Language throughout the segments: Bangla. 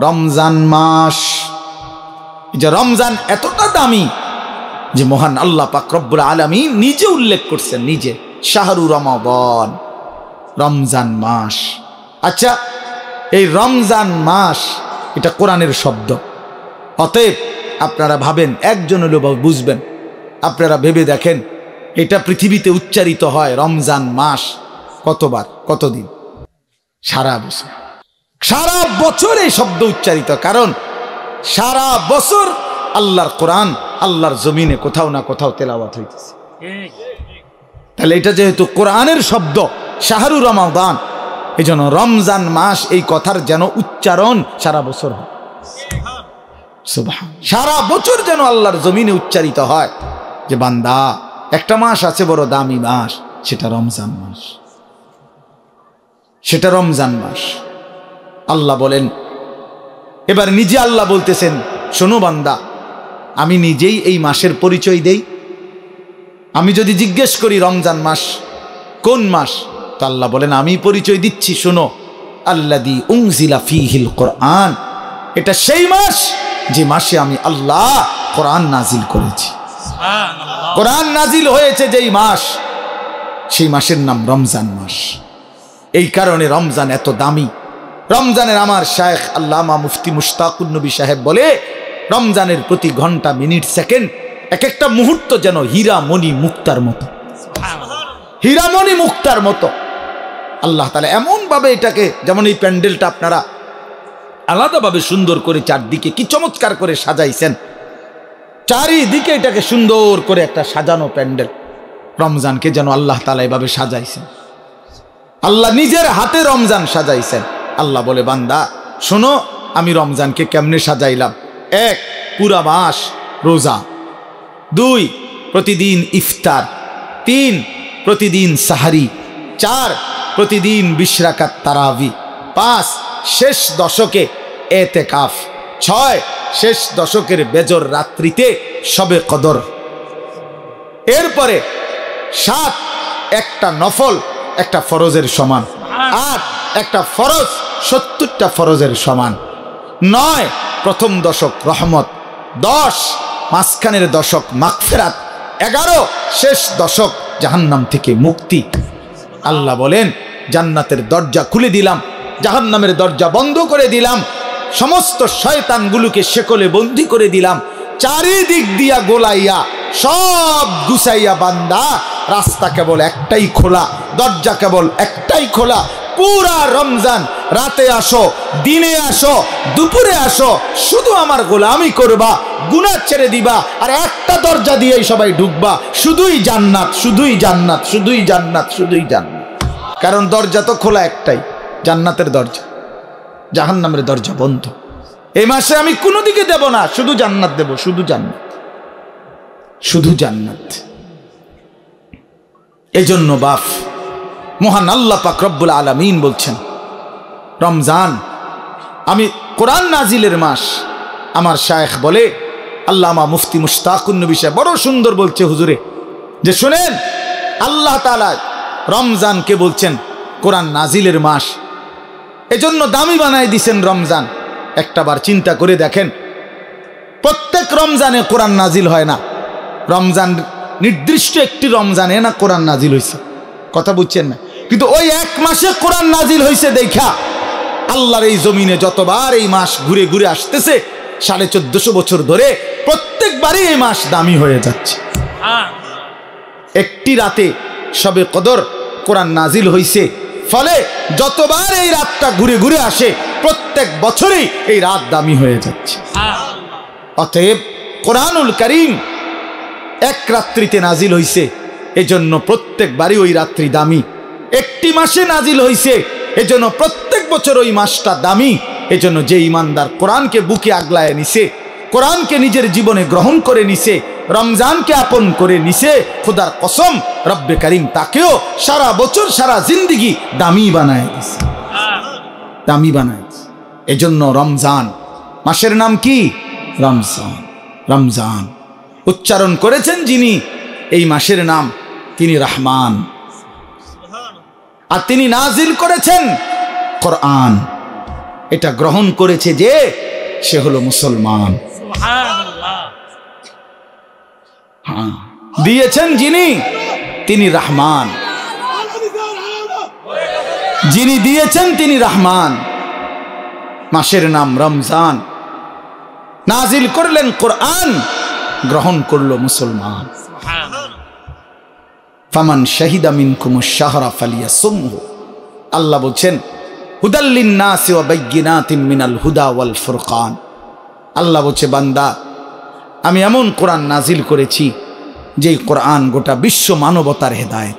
রমজান মাস। যে রমজান এতটা দামি যে মহান আল্লাহ পাক রব্বুল আলামিন নিজে উল্লেখ করছেন, নিজে, শাহরু রমাদান, রমজান মাস। আচ্ছা, এই রমজান মাস এটা কোরআনের শব্দ। অতএব আপনারা ভাবেন, একজন হলেও বুঝবেন, আপনারা ভেবে দেখেন এটা পৃথিবীতে উচ্চারিত হয় রমজান মাস কতবার, কতদিন? সারা বছর। সারা বছর এই শব্দ উচ্চারিত, কারণ সারা বছর আল্লাহর কোরআন আল্লাহর জমিনে কোথাও না কোথাও তেলাওয়াত হইতেছে। তাহলে এটা যেহেতু কোরআনের শব্দ, শাহরু রমাদান, এই জন্য রমজান মাস এই কথার যেন উচ্চারণ সারা বছর হয়। সারা বছর যেন আল্লাহর জমিনে উচ্চারিত হয় যে বান্দা, একটা মাস আছে বড় দামি মাস, সেটা রমজান মাস, সেটা রমজান মাস। আল্লাহ বলেন, এবার নিজে আল্লাহ বলতেছেন, শোনো বান্দা, আমি নিজেই এই মাসের পরিচয় দেই। আমি যদি জিজ্ঞেস করি রমজান মাস কোন মাস, তো আল্লাহ বলেন আমি পরিচয় দিচ্ছি, শোনো, আল্লাযী উনজিলা ফীহিল কোরআন, এটা সেই মাস যে মাসে আমি আল্লাহ কোরআন নাজিল করেছি। কোরআন নাজিল হয়েছে যেই মাস, সেই মাসের নাম রমজান মাস। এই কারণে রমজান এত দামি। রমজানের আমার শায়েখ আল্লামা মুফতি মুশতাকুন নবী সাহেব বলে, রমজানের প্রতি ঘন্টা, মিনিট, সেকেন্ড, এক একটা মুহূর্ত যেন হীরামণি মুক্তার মতো, হীরামণি মুক্তার মতো। আল্লাহ তাআলা এমন ভাবে এটাকে, যেমন এই প্যান্ডেলটা আপনারা আলাদাভাবে সুন্দর করে চারদিকে কি চমৎকার করে সাজাইছেন, চারিদিকে এটাকে সুন্দর করে একটা সাজানো প্যান্ডেল। রমজানকে যেন আল্লাহ তাআলা এভাবে সাজাইছেন, আল্লাহ নিজের হাতে রমজান সাজাইছেন। আল্লাহ বলে, বান্দা শোনো, আমি রমজানকে কেমনে সাজাইলাম। 1, পুরা মাস রোজা। 2, প্রতিদিন ইফতার। 3, প্রতিদিন সাহারি। 4, প্রতিদিন 20 রাকাত তারাবি। 5, শেষ দশকে এতেকাফ। 6, শেষ দশকের বেজর রাত্রিতে শবে কদর। এরপরে 7, একটা নফল একটা ফরজের সমান। 8, একটা ফরজ 70টা ফরজের সমান। 9, প্রথম দশক রহমত। 10, মাঝখানের দশক মাগফিরাত। 11, শেষ দশক জাহান্নাম থেকে মুক্তি। আল্লাহ বলেন, জান্নাতের দরজা খুলে দিলাম, জাহান্নামের দরজা বন্ধ করে দিলাম, সমস্ত শয়তানগুলোকে শেকলে বন্দী করে দিলাম, চারিদিক দিয়া গোলাইয়া সব গুছাইয়া বান্দা, রাস্তা কেবল একটাই খোলা, দরজা কেবল একটাই খোলা। পুরা রমজান রাতে আসো, দিনে আসো, দুপুরে আসো, শুধু আমার গোলামি করবা, গুনাহ ছেড়ে দিবা, আর একটা দরজা দিয়েই সবাই ঢুকবা, শুধুই জান্নাত, শুধুই জান্নাত, শুধুই জান্নাত, শুধুই জান্নাত। কারণ দরজা তো খোলা একটাই, জান্নাতের দরজা, জাহান্নামের দরজা বন্ধ। এই মাসে আমি কোনো দিকে দেব না, শুধু জান্নাত দেব, শুধু জান্নাত, শুধু জান্নাত। এজন্য বাপ মহান আল্লাহ পাক রব্বুল আলামিন বলছেন, রমজান আমি কোরআন নাজিলের মাস। আমার শায়েখ বলে, আল্লামা মুফতি মুশতাকুন নবী সাহেব বড় সুন্দর বলছে হুজুরে, যে শুনেন, আল্লাহ তাআলা রমজানকে বলছেন কোরআন নাজিলের মাস, এজন্য দামি বানাই দিছেন রমজান। একটাবার চিন্তা করে দেখেন, প্রত্যেক রমজানে কোরআন নাজিল হয় না, রমজান নির্দিষ্ট একটি রমজানে না কোরআন নাজিল হয়েছে, কথা বুঝছেন না? কিন্তু ওই এক মাসে কোরআন নাজিল হয়েছে দেখা আল্লাহর এই জমিনে যতবার এই মাস ঘুরে ঘুরে আসতেছে 1450 বছর ধরে, প্রত্যেকবারই এই মাস দামি হয়ে যাচ্ছে। একটি রাতে শবে কদর কোরআন নাজিল হয়েছে, ফলে যতবার এই রাতটা ঘুরে ঘুরে আসে প্রত্যেক বছরেই এই রাত দামি হয়ে যাচ্ছে। অতএব কোরআনুল কারীম এক রাত্রিতে নাজিল হয়েছে, এজন্য প্রত্যেকবারই ওই রাত্রি দামি। একটি মাসে নাজিল হয়েছে, এজন্য প্রত্যেক বছর ওই মাসটা দামি। এজন্য যে ইমানদার কোরআনকে বুকে আগলায় নিছে, কোরআনকে নিজের জীবনে গ্রহণ করে নিছে, রমজানকে আপন করে নিছে, খোদার কসম রব্বে কারীম তাকেও সারা বছর সারা জিন্দেগি দামি বানায় দিছে, দামি বানায় দিছে। এজন্য রমজান মাসের নাম কি? রমজান। রমজান উচ্চারণ করেছেন যিনি এই মাসের নাম, তিনি রহমান, আর তিনি নাজিল করেছেন কোরআন। এটা গ্রহণ করেছে যে সে হলো মুসলমান। হ্যাঁ, দিয়েছেন যিনি তিনি রহমান, যিনি দিয়েছেন তিনি রহমান। মাসের নাম রমজান, নাজিল করলেন কোরআন, গ্রহণ করলো মুসলমান। ফামান শাহিদা মিনকুমুশ শাহরা ফালিয়াসুমহু, আল্লাহ বলছেন হুদাল লিন্নাসি ওয়া বাইয়িনাতিন মিনাল হুদা ওয়াল ফুরকান। আল্লাহ বলছে বান্দা আমি এমন কোরআন নাজিল করেছি যেই কোরআন গোটা বিশ্ব মানবতার হেদায়েত,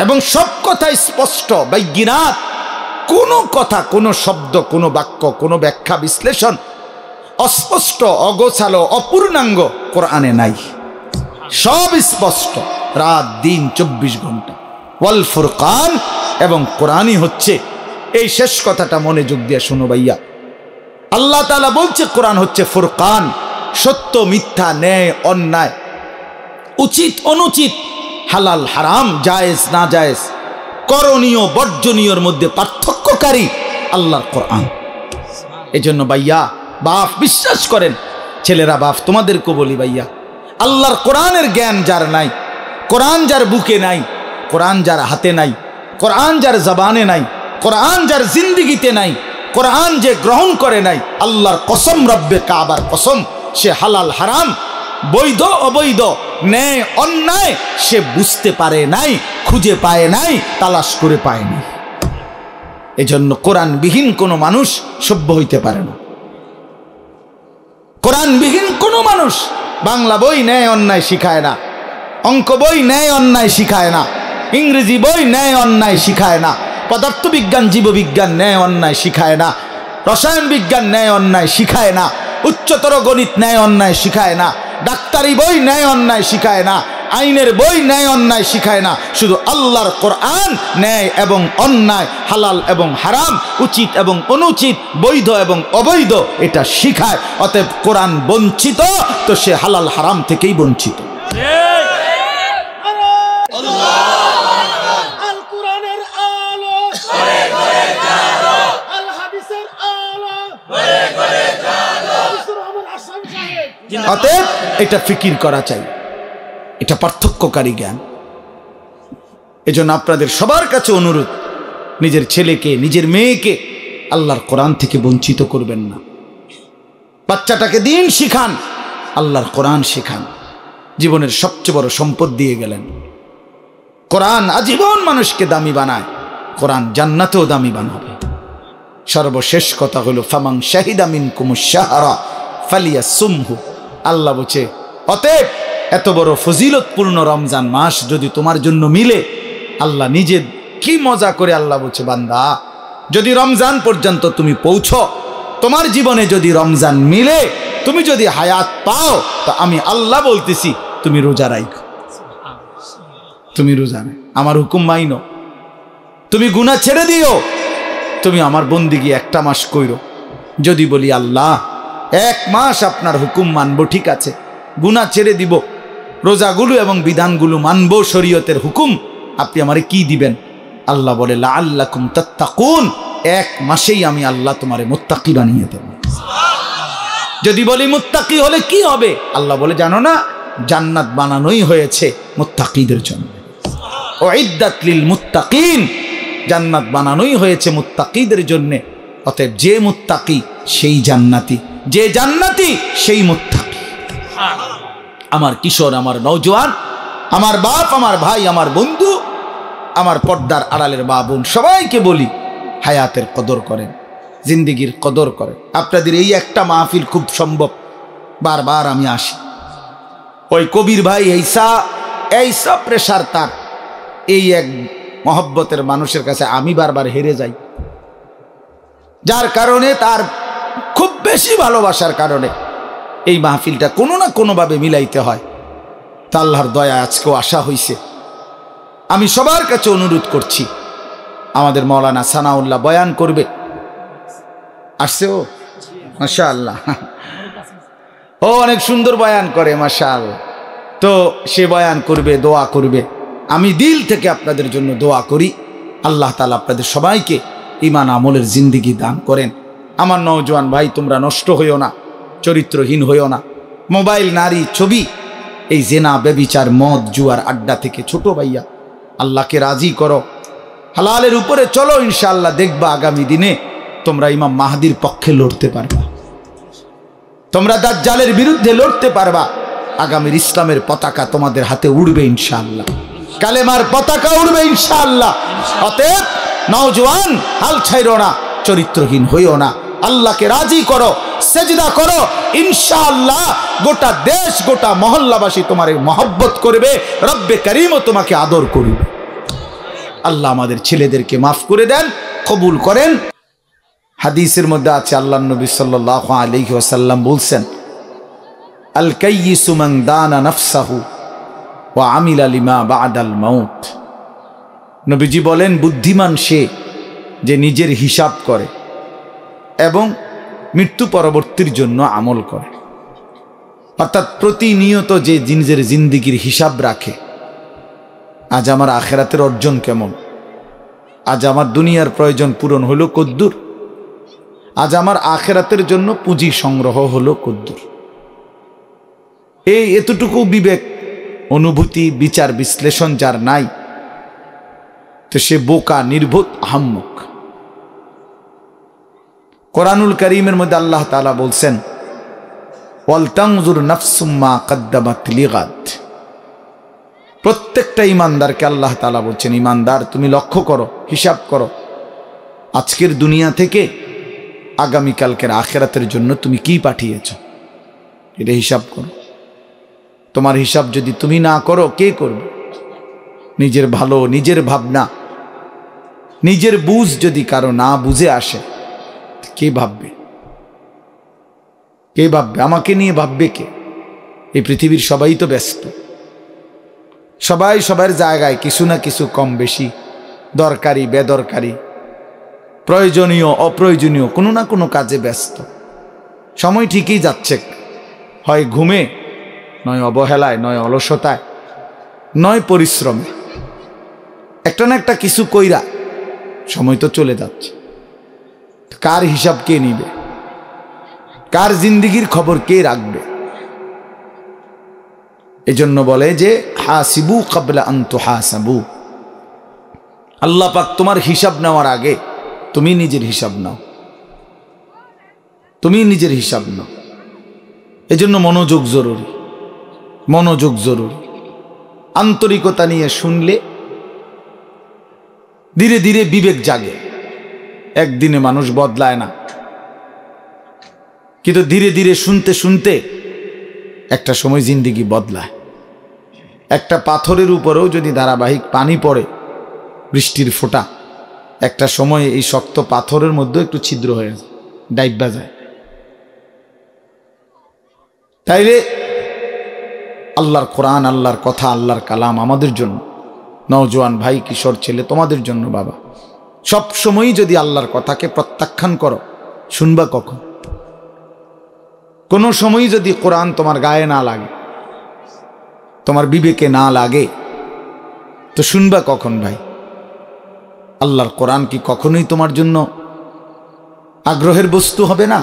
এবং সব কথা স্পষ্ট, বাইয়িনাত, কোনো কথা, কোনো শব্দ, কোনো বাক্য, কোনো ব্যাখ্যা বিশ্লেষণ অস্পষ্ট, অগোছালো, অপূর্ণাঙ্গ কোরআনে নাই, সব স্পষ্ট, রাত দিন 24 ঘন্টা। ওয়াল ফুরকান, এবং কোরআনই হচ্ছে, এই শেষ কথাটা মনোযোগ দিয়ে শোনো ভাইয়া, আল্লাহ তাআলা বলছে কোরআন হচ্ছে ফুরকান, সত্য মিথ্যা, ন্যায় অন্যায়, উচিত অনুচিত, হালাল হারাম, জায়েজ না জায়েজ, করণীয় বর্জনীয়র মধ্যে পার্থক্যকারী আল্লাহর কোরআন। এজন্য ভাইয়া বাপ বিশ্বাস করেন, ছেলেরা বাপ তোমাদেরকে বলি ভাইয়া, আল্লাহর কোরআনের জ্ঞান যার নাই, কোরআন যার বুকে নাই, কোরআন যার হাতে নাই, কোরআন যার জবানে নাই, কোরআন যার জিন্দিগিতে নাই, কোরআন যে গ্রহণ করে নাই, আল্লাহর কসম, রব্বে কাবার কসম, সে হালাল হারাম, বৈধ অবৈধ, ন্যায় অন্যায় সে বুঝতে পারে নাই, খুঁজে পায় নাই, তালাশ করে পায় নাই। এজন্য কোরআনবিহীন কোনো মানুষ সভ্য হইতে পারে না। কোরআনবিহীন কোনো মানুষ বাংলা বই ন্যায় অন্যায় শিখায় না, অঙ্ক বই ন্যায় অন্যায় শিখায় না, ইংরেজি বই ন্যায় অন্যায় শিখায় না, পদার্থবিজ্ঞান জীববিজ্ঞান ন্যায় অন্যায় শিখায় না, রসায়ন বিজ্ঞান ন্যায় অন্যায় শিখায় না, উচ্চতর গণিত ন্যায় অন্যায় শিখায় না, ডাক্তারি বই ন্যায় অন্যায় শিখায় না, আইনের বই ন্যায় অন্যায় শিখায় না। শুধু আল্লাহর কোরআন ন্যায় এবং অন্যায়, হালাল এবং হারাম, উচিত এবং অনুচিত, বৈধ এবং অবৈধ এটা শিখায়। অতএব কোরআন বঞ্চিত তো সে হালাল হারাম থেকেই বঞ্চিত। অতএব এটা ফিকির করা চাই, এটা পার্থক্যকারী জ্ঞান। এজন্য আপনাদের সবার কাছে অনুরোধ, নিজের ছেলেকে, নিজের মেয়েকে আল্লাহর কোরআন থেকে বঞ্চিত করবেন না। বাচ্চাটাকে দিন শিখান, আল্লাহর কোরআন শিখান। জীবনের সবচেয়ে বড় সম্পদ দিয়ে গেলেন। কোরআন আজীবন মানুষকে দামি বানায়, কোরআন জান্নাতেও দামি বানাবে। সর্বশেষ কথা হলো ফামান শাহিদা মিনকুমুশ শাহরা ফালিয়াসুমহু। আল্লাহ বলছে অতএব এত বড় ফজিলতপূর্ণ রমজান মাস যদি তোমার জন্য মিলে, আল্লাহ নিজে কি মজা করে আল্লাহ বলছে বান্দা যদি রমজান পর্যন্ত তুমি পৌঁছো, তোমার জীবনে যদি রমজান মিলে, তুমি যদি হায়াত পাও, তো আমি আল্লাহ বলতেছি তুমি রোজা রাখো, তুমি রোজা রাখো, আমার হুকুম মাইনো, তুমি গুনাহ ছেড়ে দিও, তুমি আমার বন্দিগি একটা মাস কইরো। যদি বলি আল্লাহ 1 মাস আপনার হুকুম মানবো, ঠিক আছে, গুনাহ ছেড়ে দিব, রোজাগুলো এবং বিধানগুলো মানবো, শরীয়তের হুকুম, আপনি আমারে কি দিবেন? আল্লাহ বলে লাআল্লাকুম তাত্তাকুন, 1 মাসেই আমি আল্লাহ তোমারে মুত্তাকি বানিয়ে দেব। যদি বলি মুত্তাকি হলে কি হবে? আল্লাহ বলে জানো না, জান্নাত বানানোই হয়েছে মুত্তাকিদের জন্য। উইদ্দাত লিল মুত্তাকিন, জান্নাত বানানোই হয়েছে মুত্তাকিদের জন্য। অতএব যে মুত্তাকি সেই জান্নাতি, যে জান্নাতি সেই মুত্তাকি। আমার কিশোর, আমার নওজোয়ান, আমার বাপ, আমার ভাই, আমার বন্ধু, আমার পর্দার আড়ালের মা বোন, সবাইকে বলি হায়াতের কদর করেন, জিন্দিগির কদর করেন। আপনাদের এই একটা মাহফিল খুব সম্ভব, বারবার আমি আসি, ওই কবির ভাই এইসা প্রেশার তার, এই এক মহব্বতের মানুষের কাছে আমি বারবার হেরে যাই, যার কারণে তার খুব বেশি ভালোবাসার কারণে এই মাহফিলটা কোনো না কোনোভাবে মিলাইতে হয়। তা আল্লাহর দয়া আজকেও আসা হইছে। আমি সবার কাছে অনুরোধ করছি, আমাদের মাওলানা সানাউল্লাহ বয়ান করবে, আসছে ও মাশাআল্লাহ, ও অনেক সুন্দর বয়ান করে মাশাআল্লাহ। তো সে বয়ান করবে, দোয়া করবে। আমি দিল থেকে আপনাদের জন্য দোয়া করি, আল্লাহ তাআলা আপনাদের সবাইকে ঈমান আমলের জিন্দেগি দান করেন। আমার নওজোয়ান ভাই, তোমরা নষ্ট হইও না, চরিত্রহীন হইও না। মোবাইল, নারী, ছবি, এই জেনা, ব্যভিচার, মদ, জুয়ার আড্ডা থেকে ছোট ভাইয়া আল্লাহকে রাজি করো, হালালের উপরে চলো। ইনশাআল্লাহ দেখবা আগামী দিনে তোমরা ইমাম মাহদির পক্ষে লড়তে পারবা, তোমরা দাজ্জালের বিরুদ্ধে লড়তে পারবা। আগামীর ইসলামের পতাকা তোমাদের হাতে উড়বে ইনশাআল্লাহ, কালেমার পতাকা উড়বে ইনশাআল্লাহ। অতএব নওজোয়ান, হাল ছাইরো না, চরিত্রহীন হইও না, আল্লাহকে রাজি করো, সেজদা করো। ইনশাআল্লাহ গোটা দেশ, গোটা মহল্লাবাসী তোমার মহব্বত করবে, রব্বে কারীমও তোমাকে আদর করবে। আল্লাহ আমাদের ছেলেদেরকে মাফ করে দেন, কবুল করেন। হাদিসের মধ্যে আছে, আল্লাহর নবী সাল্লাল্লাহু আলাইহি ওয়াসাল্লাম বলছেন, আল কাইয়িসু মান দানা নাফসাহু ওয়া আমিলা লিমা বা'দাল মাউত। নবীজি বলেন, বুদ্ধিমান সে যে নিজের হিসাব করে এবং মৃত্যু পরবর্তীর জন্য আমল করে। অর্থাৎ প্রতিনিয়ত যে নিজের জিন্দেগির হিসাব রাখে, আজ আমার আখেরাতের অর্জন কেমন, আজ আমার দুনিয়ার প্রয়োজন পূরণ হলো কদ্দুর, আজ আমার আখেরাতের জন্য পুঁজি সংগ্রহ হলো কদ্দুর। এই এতটুকু বিবেক, অনুভূতি, বিচার বিশ্লেষণ যার নাই, তো সে বোকা, নির্বোধ, আহাম্মক। কোরআনুল কারীমের মধ্যে আল্লাহ তাআলা বলছেন, ওয়াল তানজুর নাফসুম মা কদ্দামাত লিগাদ। প্রত্যেকটা ইমানদারকে আল্লাহ তাআলা বলছেন, ইমানদার তুমি লক্ষ্য করো, হিসাব করো, আজকের দুনিয়া থেকে আগামীকালকের আখেরাতের জন্য তুমি কি পাঠিয়েছ, এটা হিসাব করো। তোমার হিসাব যদি তুমি না করো, কে করবে? নিজের ভালো, নিজের ভাবনা, নিজের বুঝ যদি কারো না বুঝে আসে, কে ভাববে? কে ভাববে? আমাকে নিয়ে ভাববে কে? এই পৃথিবীর সবাই তো ব্যস্ত, সবাই সবার জায়গায় কিছু না কিছু কম বেশি, দরকারি বেদরকারি, প্রয়োজনীয় অপ্রয়োজনীয় কোনো না কোনো কাজে ব্যস্ত। সময় ঠিকই যাচ্ছে, হয় ঘুমে, নয় অবহেলায়, নয় অলসতায়, নয় পরিশ্রমে, একটা না একটা কিছু কইরা সময় তো চলে যাচ্ছে। কার হিসাব কে নিবে? কার জিন্দেগির খবর কে রাখবে? এজন্য বলে যে হাসিবু ক্বাবলা আন তুহাসাবু। আল্লাহ পাক তোমার হিসাব নেওয়ার আগে তুমি নিজের হিসাব নাও, তুমি নিজের হিসাব নাও। এজন্য মনোযোগ জরুরি, মনোযোগ জরুরি। আন্তরিকতা নিয়ে শুনলে ধীরে ধীরে বিবেক জাগে। একদিনে মানুষ বদলায় না, কিন্তু ধীরে ধীরে শুনতে শুনতে একটা সময় জিন্দেগি বদলায়। একটা পাথরের উপরেও যদি ধারাবাহিক পানি পড়ে, বৃষ্টির ফোঁটা, একটা সময় এই শক্ত পাথরের মধ্যে একটু ছিদ্র হয়ে যায়, ডাইবা যায়। তাইলে আল্লাহর কোরআন, আল্লাহর কথা, আল্লাহর কালাম আমাদের জন্য, নওজোয়ান ভাই, কিশোর ছেলে, তোমাদের জন্য বাবা, সব সময়ই যদি আল্লাহর কথাকে প্রত্যাখ্যান করো, শুনবা কখন? কোনো সময়ই যদি কোরআন তোমার গায়ে না লাগে, তোমার বিবেকে না লাগে, তো শুনবা কখন ভাই? আল্লাহর কোরআন কি কখনোই তোমার জন্য আগ্রহের বস্তু হবে না?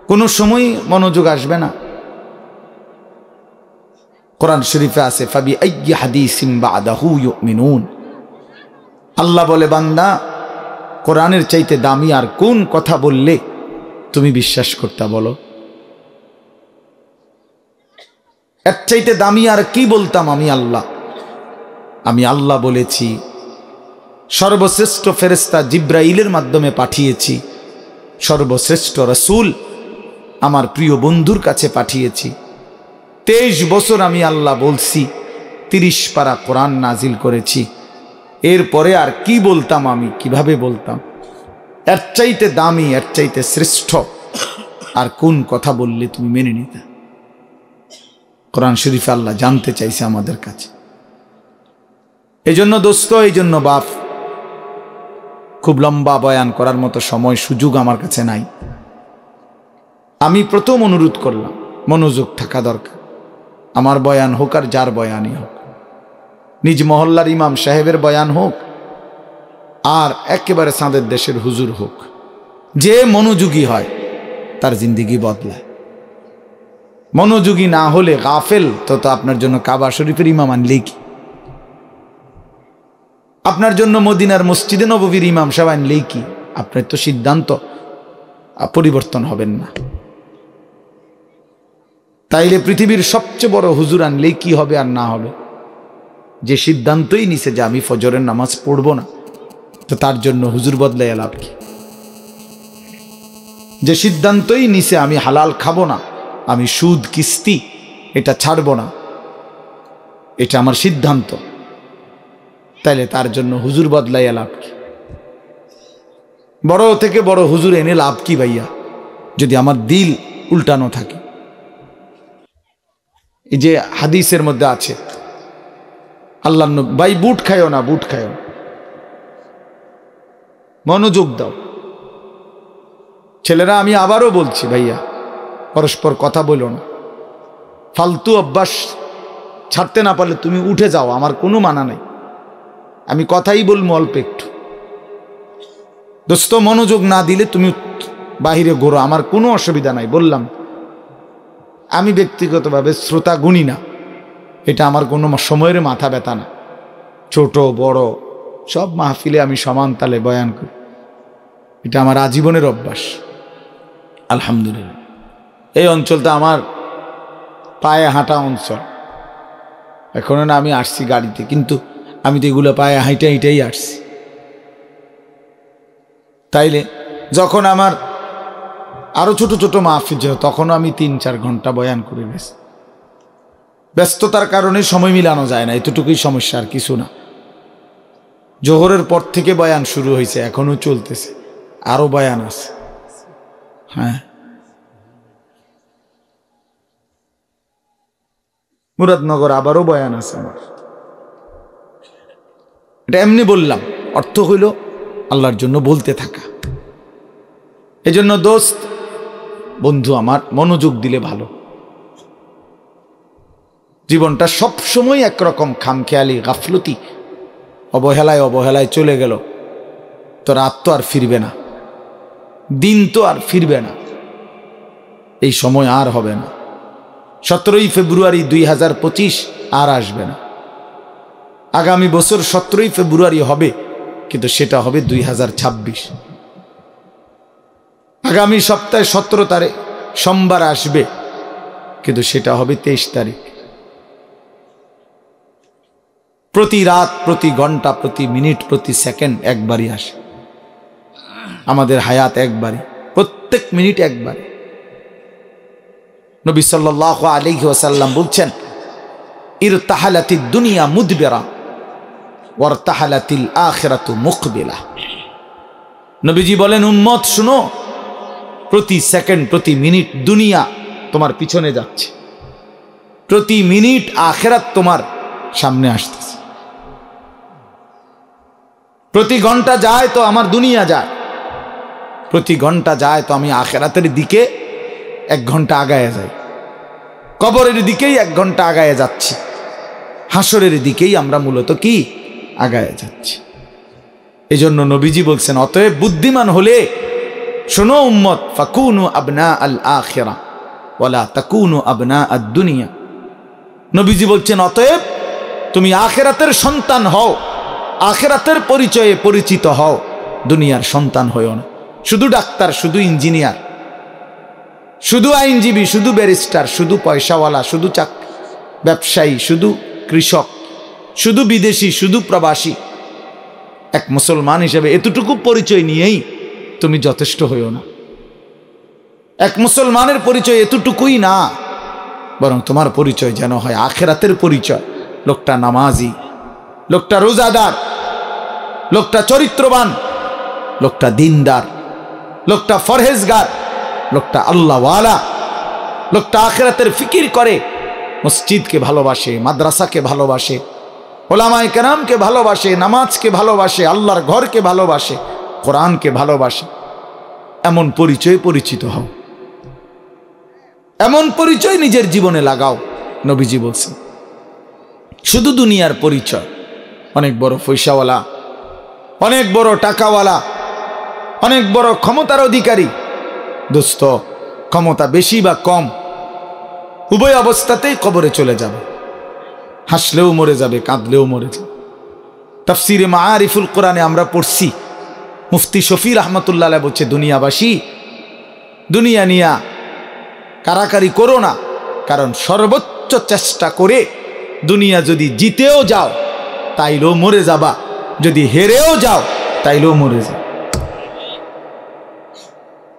কোনো সময় মনোযোগ আসবে না? কোরআন শরীফে আছে, ফাবি আইয়ি হাদিসিম বাদাহু ইউমিনুন। আল্লাহ বলে, বান্দা, কোরআনের চাইতে দামি আর কোন কথা বললে তুমি বিশ্বাস করতে? বলো, এর চাইতে দামি আর কি বলতাম আমি আল্লাহ? আমি আল্লাহ বলেছি, সর্বশ্রেষ্ঠ ফেরেশতা জিব্রাইলের মাধ্যমে পাঠিয়েছি, সর্বশ্রেষ্ঠ রাসূল আমার প্রিয় বন্ধুর কাছে পাঠিয়েছি। 23 বছর আমি আল্লাহ বলছি, 30 পারা কোরআন নাজিল করেছি। এরপরে আর কি বলতাম আমি? কিভাবে বলতাম? এর চাইতে দামি, এর চাইতে শ্রেষ্ঠ আর কোন কথা বললে তুমি মেনে নিতে? কোরআন শরীফে আল্লাহ জানতে চাইছে আমাদের কাছে। এই জন্য দোস্ত, এই জন্য বাপ, খুব লম্বা বয়ান করার মতো সময় সুযোগ আমার কাছে নাই। আমি প্রথম অনুরোধ করলাম, মনোযোগ থাকা দরকার। আমার বয়ান হোক আর যার বয়ানই হোক, নিজ মহল্লার ইমাম সাহেবের বয়ান হোক আর একেবারে চাঁদের দেশের হুজুর হোক, যে মনোযোগী হয় তার জিন্দিগি বদলায়। মনোযোগী না হলে গাফেল, তো আপনার জন্য কাবা শরীফের ইমাম আনলেই কি, আপনার জন্য মদিনার মসজিদে নববীর ইমাম সাহেব আনলেই কি, আপনার তো সিদ্ধান্ত পরিবর্তন হবেন না। তাইলে পৃথিবীর সবচেয়ে বড় হুজুর আনলেই কি হবে আর না হবে? যে সিদ্ধান্তই নিছে যে আমি ফজরের নামাজ পড়ব না, তো তার জন্য হুজুর বদলাই লাভ কি? যে সিদ্ধান্তই নিছে আমি হালাল খাবো না, আমি সুদ কিস্তি এটা ছাড়বো না, এটা আমার সিদ্ধান্ত, তাইলে তার জন্য হুজুর বদলাইয়া লাভ কি? বড় থেকে বড় হুজুর এনে লাভ কি ভাইয়া, যদি আমার দিল উল্টানো থাকে? এই যে হাদিসের মধ্যে আছে, আল্লাহ নবী, ভাই বুট খায়ও না, বুট খায়ও না, মনোযোগ দাও। ছেলেরা আমি আবারও বলছি ভাইয়া, পরস্পর কথা বলো না, ফালতু অভ্যাস ছাড়তে না পারলে তুমি উঠে যাও, আমার কোনো মানা নাই, আমি কথাই বলবো অল্প একটু। দোস্ত মনোযোগ না দিলে তুমি বাহিরে ঘোরো, আমার কোনো অসুবিধা নাই। বললাম আমি ব্যক্তিগতভাবে শ্রোতা গুণী না, এটা আমার কোনো সময়ের মাথা ব্যথা না, ছোট বড় সব মাহফিলে আমি সমান তালে বয়ান করি, এটা আমার আজীবনের অভ্যাস আলহামদুলিল্লাহ। এই অঞ্চলটা আমার পায়ে হাঁটা অঞ্চল, এখনো না আমি আসছি গাড়িতে, কিন্তু আমি তো এগুলো পায়ে হাঁটাই আসছি। তাইলে যখন আমার আরো ছোট ছোট মাহফিল ছিল, তখনও আমি 3-4 ঘন্টা বয়ান করে গেছি। ব্যস্ততার কারণে সময় মিলানো যায় না, এতটুকুই সমস্যা, আর কিছু না। জোহরের পর থেকে বয়ান শুরু হয়েছে, এখনো চলতেছে, আরো বয়ান আছে। হ্যাঁ, মুরাদনগর আবারও বয়ান আছে আমার। এটা এমনি বললাম, অর্থ হইল আল্লাহর জন্য বলতে থাকা। এজন্য দোস্ত বন্ধু আমার, মনোযোগ দিলে ভালো। জীবনটা সবসময় একরকম খামখেয়ালি গাফলতি অবহেলায় চলে গেল, তো রাত তো আর ফিরবে না, দিন তো আর ফিরবে না, এই সময় আর হবে না। 17ই ফেব্রুয়ারি 2025 আর আসবে না। আগামী বছর 17ই ফেব্রুয়ারি হবে, কিন্তু সেটা হবে 2026। আগামী সপ্তাহে 17 তারিখ সোমবার আসবে, কিন্তু সেটা হবে 23 তারিখ। প্রতি রাত, প্রতি ঘন্টা, প্রতি মিনিট, প্রতি সেকেন্ড একবারই আসে। আমাদের হায়াত একবারই, প্রত্যেক মিনিট একবার। নবী সাল্লাল্লাহু আলাইহি ওয়াসাল্লাম বলছেন, ইরতাহালাতিদ দুনিয়া মুদবিরা ওয়ারতাহালাতিল আখিরাতু মুকবিলা। নবীজি বলেন, উম্মত শুনো, প্রতি সেকেন্ড, প্রতি মিনিট দুনিয়া তোমার পিছনে যাচ্ছে, প্রতি মিনিট আখিরাত তোমার সামনে আসতেছে। প্রতি ঘন্টা যায় তো আমার দুনিয়া যায়, প্রতি ঘন্টা যায় তো আমি আখিরাতের দিকে 1 ঘন্টা আগায় যাই, কবরের দিকেই 1 ঘন্টা আগায় যাচ্ছি, হাসরের দিকেই আমরা মূলত কি আগায় যাচ্ছি। এই জন্য নবীজি বলছেন, অতএব বুদ্ধিমান হলে শোনো উম্মত, ফাকুনু আবনা আল আখিরা ওয়ালা তাকুনু আবনা আদ দুনিয়া। নবীজি বলছেন, অতএব তুমি আখিরাতের সন্তান হও, আখিরাতের পরিচয়ে পরিচিত হও, দুনিয়ার সন্তান হইও না। শুধু ডাক্তার, শুধু ইঞ্জিনিয়ার, শুধু আইনজীবী, শুধু ব্যারিস্টার, শুধু পয়সাওয়ালা, শুধু ব্যবসায়ী, শুধু কৃষক, শুধু বিদেশি, শুধু প্রবাসী, এক মুসলমান হিসেবে এতটুকু পরিচয় নিয়েই তুমি যথেষ্ট হইও না। এক মুসলমানের পরিচয় এতটুকুই না, বরং তোমার পরিচয় যেন হয় আখিরাতের পরিচয়। লোকটা নামাজি, লোকটা রোজাদার, লোকটা চরিত্রবান, লোকটা দিনদার, লোকটা ফরহেজগার, লোকটা আল্লাহওয়ালা, লোকটা আখিরাতের ফিকির করে, মসজিদকে ভালোবাসে, মাদ্রাসাকে ভালোবাসে, ওলামায়ে কেরামকে ভালোবাসে, নামাজকে ভালোবাসে, আল্লাহর ঘরকে ভালোবাসে, কোরআনকে ভালোবাসে। এমন পরিচয় পরিচিত হও, এমন পরিচয় নিজের জীবনে লাগাও। নবীজি বলছেন, শুধু দুনিয়ার পরিচয়, অনেক বড় পয়সাওয়ালা, অনেক বড় টাকাওয়ালা, অনেক বড় ক্ষমতার অধিকারী। দোস্ত, ক্ষমতা বেশি বা কম, উভয় অবস্থাতেই কবরে চলে যাবে। হাসলেও মরে যাবে, কাঁদলেও মরে যাবে। তাফসিরে মাআরিফুল কোরআনে আমরা পড়ছি, মুফতি শফি রহমতুল্লাহ আলাইহি বলছে, দুনিয়াবাসী, দুনিয়া নিয়া কারাকারি করো না, কারণ সর্বোচ্চ চেষ্টা করে দুনিয়া যদি জিতেও যাও তাইলেও মরে যাবা, যদি হেরেও যাও তাইলেও মরে যাও।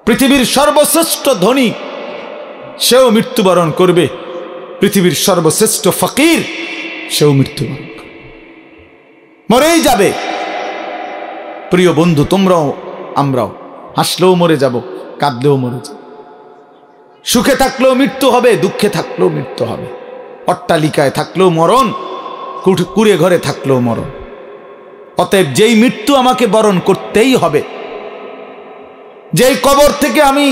পৃথিবীর সর্বশ্রেষ্ঠ ধনী সেও মৃত্যুবরণ করবে, পৃথিবীর সর্বশ্রেষ্ঠ ফকির সেও মৃত্যুবরণ করবে, মরেই যাবে। প্রিয় বন্ধু, তোমরাও আমরাও হাসলেও মরে যাব, কাঁদলেও মরে যাব। সুখে থাকলেও মৃত্যু হবে, দুঃখে থাকলেও মৃত্যু হবে। অট্টালিকায় থাকলেও মরণ, কুড়ে ঘরে থাকলেও মরণ। অতএব যেই মৃত্যু আমাকে বরণ করতেই হবে, যেই কবর থেকে আমি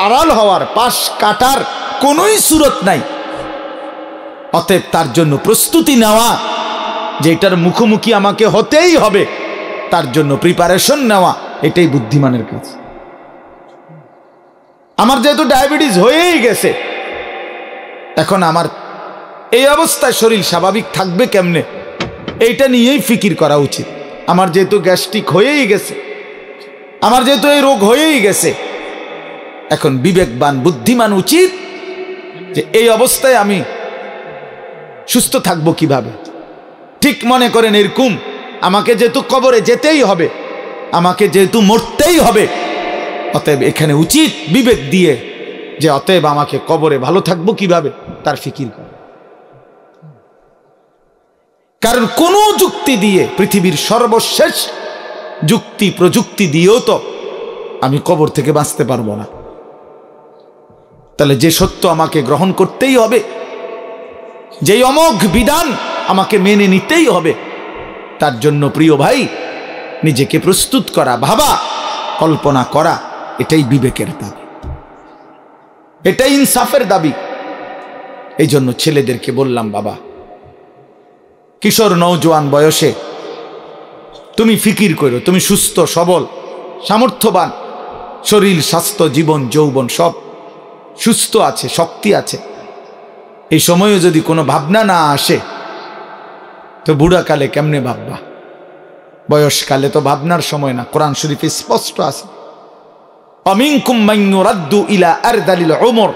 আড়াল হওয়ার, পাশ কাটার কোনোই সুরত নাই, অতএব তার জন্য প্রস্তুতি নেওয়া, যেটার মুখোমুখি আমাকে হতেই হবে তার জন্য প্রিপারেশন নেওয়া, এটাই বুদ্ধিমানের কাজ। আমার যেহেতু ডায়াবেটিস হয়েই গেছে, এখন আমার এই অবস্থায় শরীর স্বাভাবিক থাকবে কেমনে, এইটা নিয়েই ফিকির করা উচিত। আমার যেহেতু গ্যাস্ট্রিক হয়েই গেছে, আমার যেহেতু এই রোগ হয়েই গেছে, এখন বিবেকবান বুদ্ধিমান উচিত যে এই অবস্থায় আমি সুস্থ থাকবো কিভাবে। ঠিক মনে করেন এরকম, আমাকে যেহেতু কবরে যেতেই হবে, আমাকে যেহেতু মরতেই হবে, অতএব এখানে উচিত বিবেক দিয়ে যে অতএব আমাকে কবরে ভালো থাকবো কিভাবে তার ফিকির করা। কারণ কোন যুক্তি দিয়ে, পৃথিবীর সর্বশেষ যুক্তি প্রযুক্তি দিয়েও তো আমি কবর থেকে বাঁচতে পারবো না। তাহলে যে সত্য আমাকে গ্রহণ করতেই হবে, যেই অমোঘ বিধান আমাকে মেনে নিতেই হবে, তার জন্য প্রিয় ভাই নিজেকে প্রস্তুত করা, ভাবা, কল্পনা করা, এটাই বিবেকের দাবি, এটাই ইনসাফের দাবি। এই জন্য ছেলেদেরকে বললাম, বাবা, কিশোর নওজোয়ান বয়সে তুমি ফিকির করো, তুমি সুস্থ সবল সামর্থ্যবান, শরীর স্বাস্থ্য জীবন যৌবন সব সুস্থ আছে, শক্তি আছে, এই সময়ে যদি কোনো ভাবনা না আসে তো বুড়াকালে কেমনে ভাববা? বয়সকালে তো ভাবনার সময় না। কোরআন শরীফে স্পষ্ট আছে, আমিনকুম মান ইউরাদ্দু ইলা আরদালিল উমর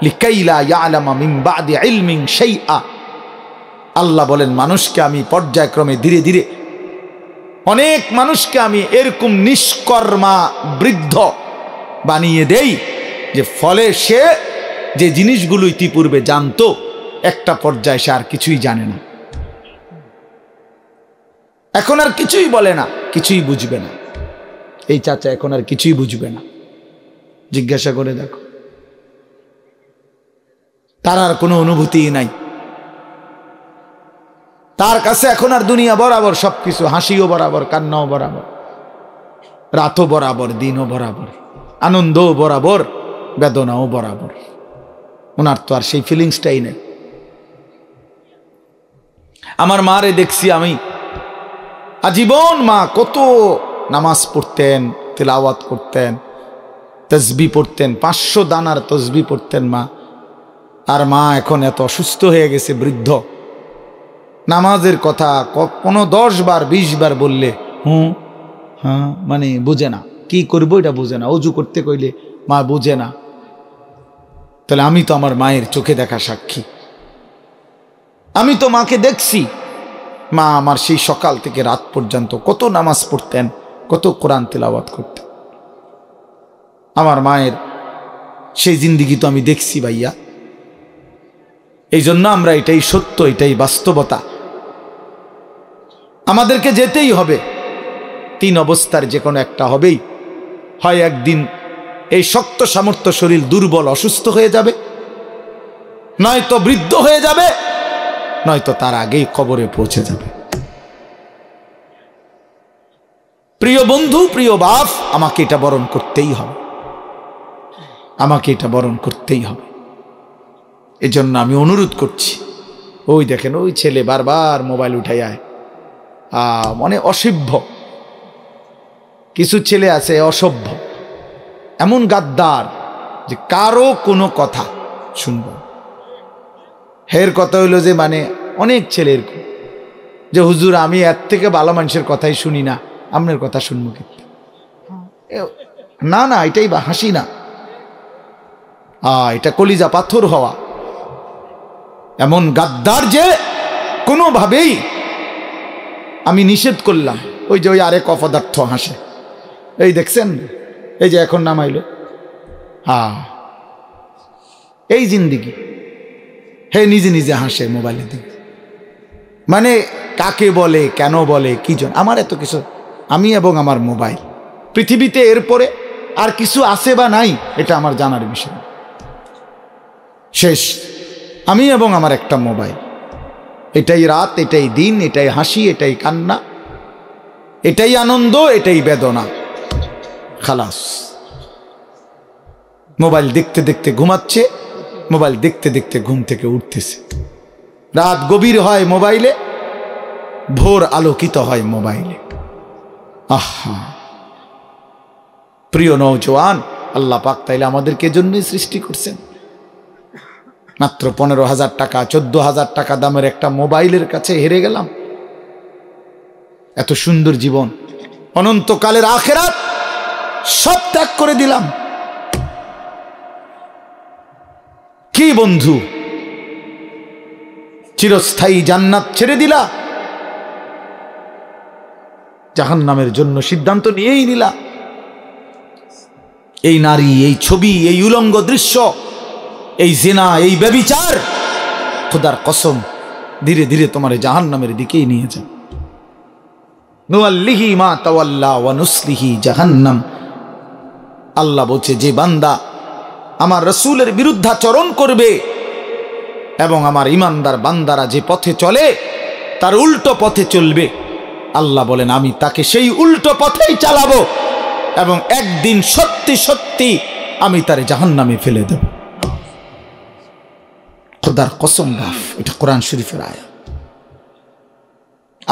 লিকাই লা ইয়ালামা মিন বাদি ইলমিন শাইআ। আল্লাহ বলেন, মানুষকে আমি পর্যায়ক্রমে ধীরে ধীরে, অনেক মানুষকে আমি এরকম নিষ্কর্মা বৃদ্ধ বানিয়ে দেই যে ফলে সে যে জিনিসগুলো ইতিপূর্বে জানতো, একটা পর্যায়ে সে আর কিছুই জানে না, এখন আর কিছুই বলে না, কিছুই বুঝবে না। এই চাচা এখন আর কিছুই বুঝবে না, জিজ্ঞাসা করে দেখো, তার আর কোনো অনুভূতি নাই। তার কাছে এখন আর দুনিয়া বরাবর সবকিছু, হাসিও বরাবর, কান্নাও বরাবর, রাতও বরাবর, দিনও বরাবর, আনন্দও বরাবর, বেদনাও বরাবর। ওনার তো আর সেই ফিলিংসটাই নেই। আমার মারে দেখছি আমি, আজীবন মা কত নামাজ পড়তেন, তিলাওয়াত করতেন, তসবিহ পড়তেন, 500 দানার তসবিহ পড়তেন মা। আর মা এখন এত অসুস্থ হয়ে গেছে, বৃদ্ধ, নামাজের কথা কোনো 10 বার 20 বার বললে হ্যাঁ মানে বুঝে না, কি করবো এটা বুঝে না, অজু করতে কইলে মা বুঝে না। তাহলে আমি তো আমার মায়ের চোখে দেখা সাক্ষী, আমি তো মাকে দেখছি। মা আমার সেই সকাল থেকে রাত পর্যন্ত কত নামাজ পড়তেন, কত কোরআন তিলাওয়াত করতেন। আমার মায়ের সেই জিন্দিগি তো আমি দেখছি ভাইয়া। এই জন্য আমরা, এটাই সত্য, এটাই বাস্তবতা, আমাদেরকে যেতেই হবে। 3 অবস্থার যে কোনো একটা হবেই। হয় একদিন এই শক্ত সামর্থ্য শরীর দুর্বল অসুস্থ হয়ে যাবে, নয়তো বৃদ্ধ হয়ে যাবে, নয়তো তার আগেই কবরে পৌঁছে যাবে। প্রিয় বন্ধু, প্রিয় বাপ, আমাকে এটা বরণ করতেই হবে, আমাকে এটা বরণ করতেই হবে। এজন্য আমি অনুরোধ করছি, ওই দেখেন ওই ছেলে বারবার মোবাইল উঠাই আয়, মানে অসভ্য, কিছু ছেলে আছে অসভ্য, এমন গাদ্দার যে কারো কোনো কথা শুনব। হের কথা হইল যে মানে অনেক ছেলের যে হুজুর আমি এর থেকে ভালো মানুষের কথাই শুনি না, আপনার কথা শুনবো কিন্তু না না, এটাই বা হাসি না, এটা কলিজা পাথর হওয়া। এমন গাদ্দার যে কোনোভাবেই আমি নিষেধ করলাম। ওই যে ওই আরেক অপদার্থ হাসে, এই দেখছেন, এই যে এখন নামাইল, এই জিন্দিগি, হে নিজে নিজে হাসে মোবাইলের দিকে। মানে কাকে বলে, কেন বলে, কি জন, আমার এত কিছু, আমি এবং আমার মোবাইল, পৃথিবীতে এরপরে আর কিছু আছে বা নাই এটা আমার জানার বিষয়। শেষ, আমি এবং আমার একটা মোবাইল, এটাই রাত, এটাই দিন, এটাই হাসি, এটাই কান্না, এটাই আনন্দ, এটাই বেদনা, খালাস। মোবাইল দেখতে দেখতে ঘুমাচ্ছে, মোবাইল দেখতে দেখতে ঘুম থেকে উঠতেছে, রাত গভীর হয় মোবাইলে, ভোর আলোকিত হয় মোবাইলে। আহা প্রিয় নওজোয়ান, আল্লাহ পাক তাইলে আমাদেরকে জন্যই সৃষ্টি করছেন। মাত্র 15,000 টাকা 14,000 টাকা দামের একটা মোবাইলের কাছে হেরে গেলাম। এত সুন্দর জীবন, অনন্তকালের আখিরাত সব ত্যাগ করে দিলাম। কি বন্ধু, চিরস্থায়ী জান্নাত ছেড়ে দিলা, জাহান্নামের জন্য সিদ্ধান্ত নিয়েই নিলা। এই নারী, এই ছবি, এই উলঙ্গ দৃশ্য, এই জিনা, এই ব্যভিচার, খোদার কসম ধীরে ধীরে তোমার জাহান্নামের দিকেই নিয়ে যাবে। নুআল্লিহি মা তাওয়াল্লা ওয়া নুসলিহি জাহান্নাম। আল্লাহ বলছে, যে বান্দা আমার রাসূলের বিরুদ্ধাচরণ করবে এবং আমার ঈমানদার বান্দারা যে পথে চলে তার উল্টো পথে চলবে, আল্লাহ বলেন আমি তাকে সেই উল্টো পথেই চালাবো এবং একদিন সত্যি সত্যি আমি তার জাহান্নামে ফেলে দেব। খোদার কসম বাপ, এটা কোরআন শরীফের আয়াত।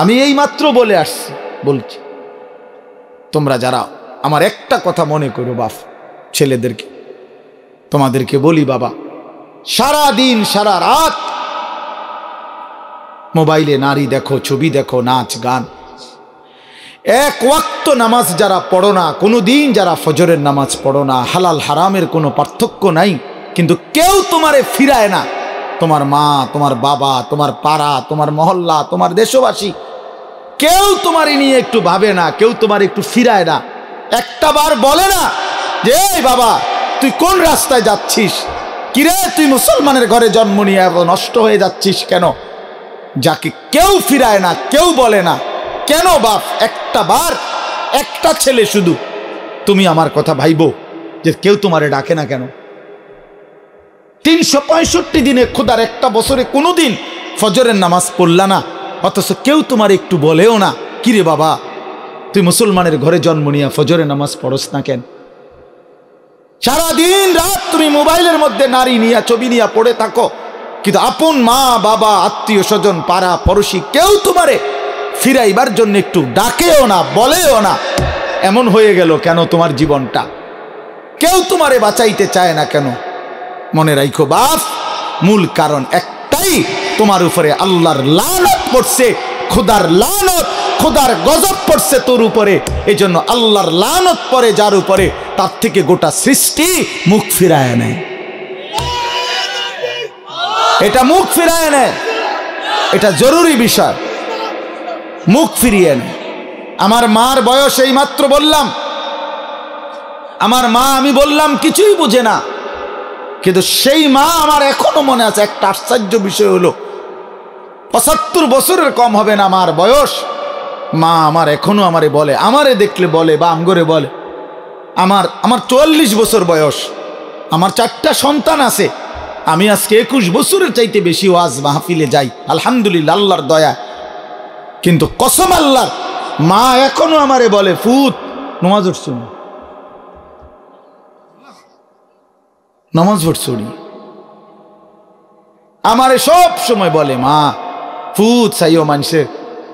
আমি এই মাত্র বলে আসছি, বলছি তোমরা যারা আমার একটা কথা মনে করো বাপ, ছেলেদেরকে তোমাদেরকে বলি, বাবা সারা দিন সারা রাত মোবাইলে নারী দেখো, ছবি দেখো, নাচ গান, এক ওয়াক্ত নামাজ যারা পড়ো না, কোনো দিন যারা ফজরের নামাজ পড়ো না, হালাল হারামের কোনো পার্থক্য নাই, কিন্তু কেউ তোমারে ফিরায় না। তোমার মা, তোমার বাবা, তোমার পাড়া, তোমার মহল্লা, তোমার দেশবাসী, কেউ তোমার নিয়ে একটু ভাবে না, কেউ তোমার একটু ফিরায় না, একটা বার বলে না যে এই বাবা তুই কোন রাস্তায় যাচ্ছিস, কিরে তুই মুসলমানের ঘরে জন্ম নিয়ে এত নষ্ট হয়ে যাচ্ছিস কেন? যাকে কেউ ফিরায় না, কেউ বলে না, কেন বাপ? একটা বার, একটা ছেলে শুধু তুমি আমার কথা ভাইবো যে কেউ তোমারে ডাকে না কেন? 365 দিনে খোদার একটা বছরে কোনোদিন ফজরের নামাজ পড়লা না, অথচ কেউ তোমার একটু বলেও না কিরে বাবা তুই মুসলমানের ঘরে জন্ম নিয়ে ফজরের নামাজ পড়স না কেন? সারাদিন রাত তুমি মোবাইলের মধ্যে নারী নিয়ে, ছবি নিয়ে পড়ে থাকো, কিন্তু আপন মা বাবা, আত্মীয় স্বজন, পাড়া পড়শি কেউ তোমারে ফিরাইবার জন্য একটু ডাকেও না, বলেও না। এমন হয়ে গেল কেন তোমার জীবনটা? কেউ তোমারে বাঁচাইতে চায় না কেন? মনে রাখো বাপ, মূল কারণ একটাই, তোমার উপরে আল্লাহর লানত পড়ছে, খোদার লানত, খোদার গজব পড়ছে তোর উপরে। এই জন্য আল্লাহর লানত পড়ে যার উপরে, তার থেকে গোটা সৃষ্টি মুখ ফিরায় নেয়। এটা মুখ ফিরায় নেয়, এটা জরুরি বিষয়, মুখ ফিরিয়ে নেয়। আমার মার বয়স এই মাত্র বললাম, আমার মা আমি বললাম কিছুই বুঝে না, কিন্তু সেই মা আমার এখনো মনে আছে। একটা আশ্চর্য বিষয় হলো 75 বছরের কম হবে না আমার বয়স, মা আমার এখনো আমারে বলে, আমারে দেখলে বলে বা আমগরে বলে, আমার 44 বছর বয়স, আমার 4টা সন্তান আছে, আমি আজকে 21 বছরের চাইতে বেশি ওয়াজ মাহফিলে যাই আলহামদুলিল্লাহ আল্লাহর দয়া। কিন্তু কসম আল্লাহর, মা এখনো আমারে বলে ফুত নামাজ পড়ছো, নামাজ পড়ছো। আমারে সব সময় বলে মা ফুত চাইও, মানুষের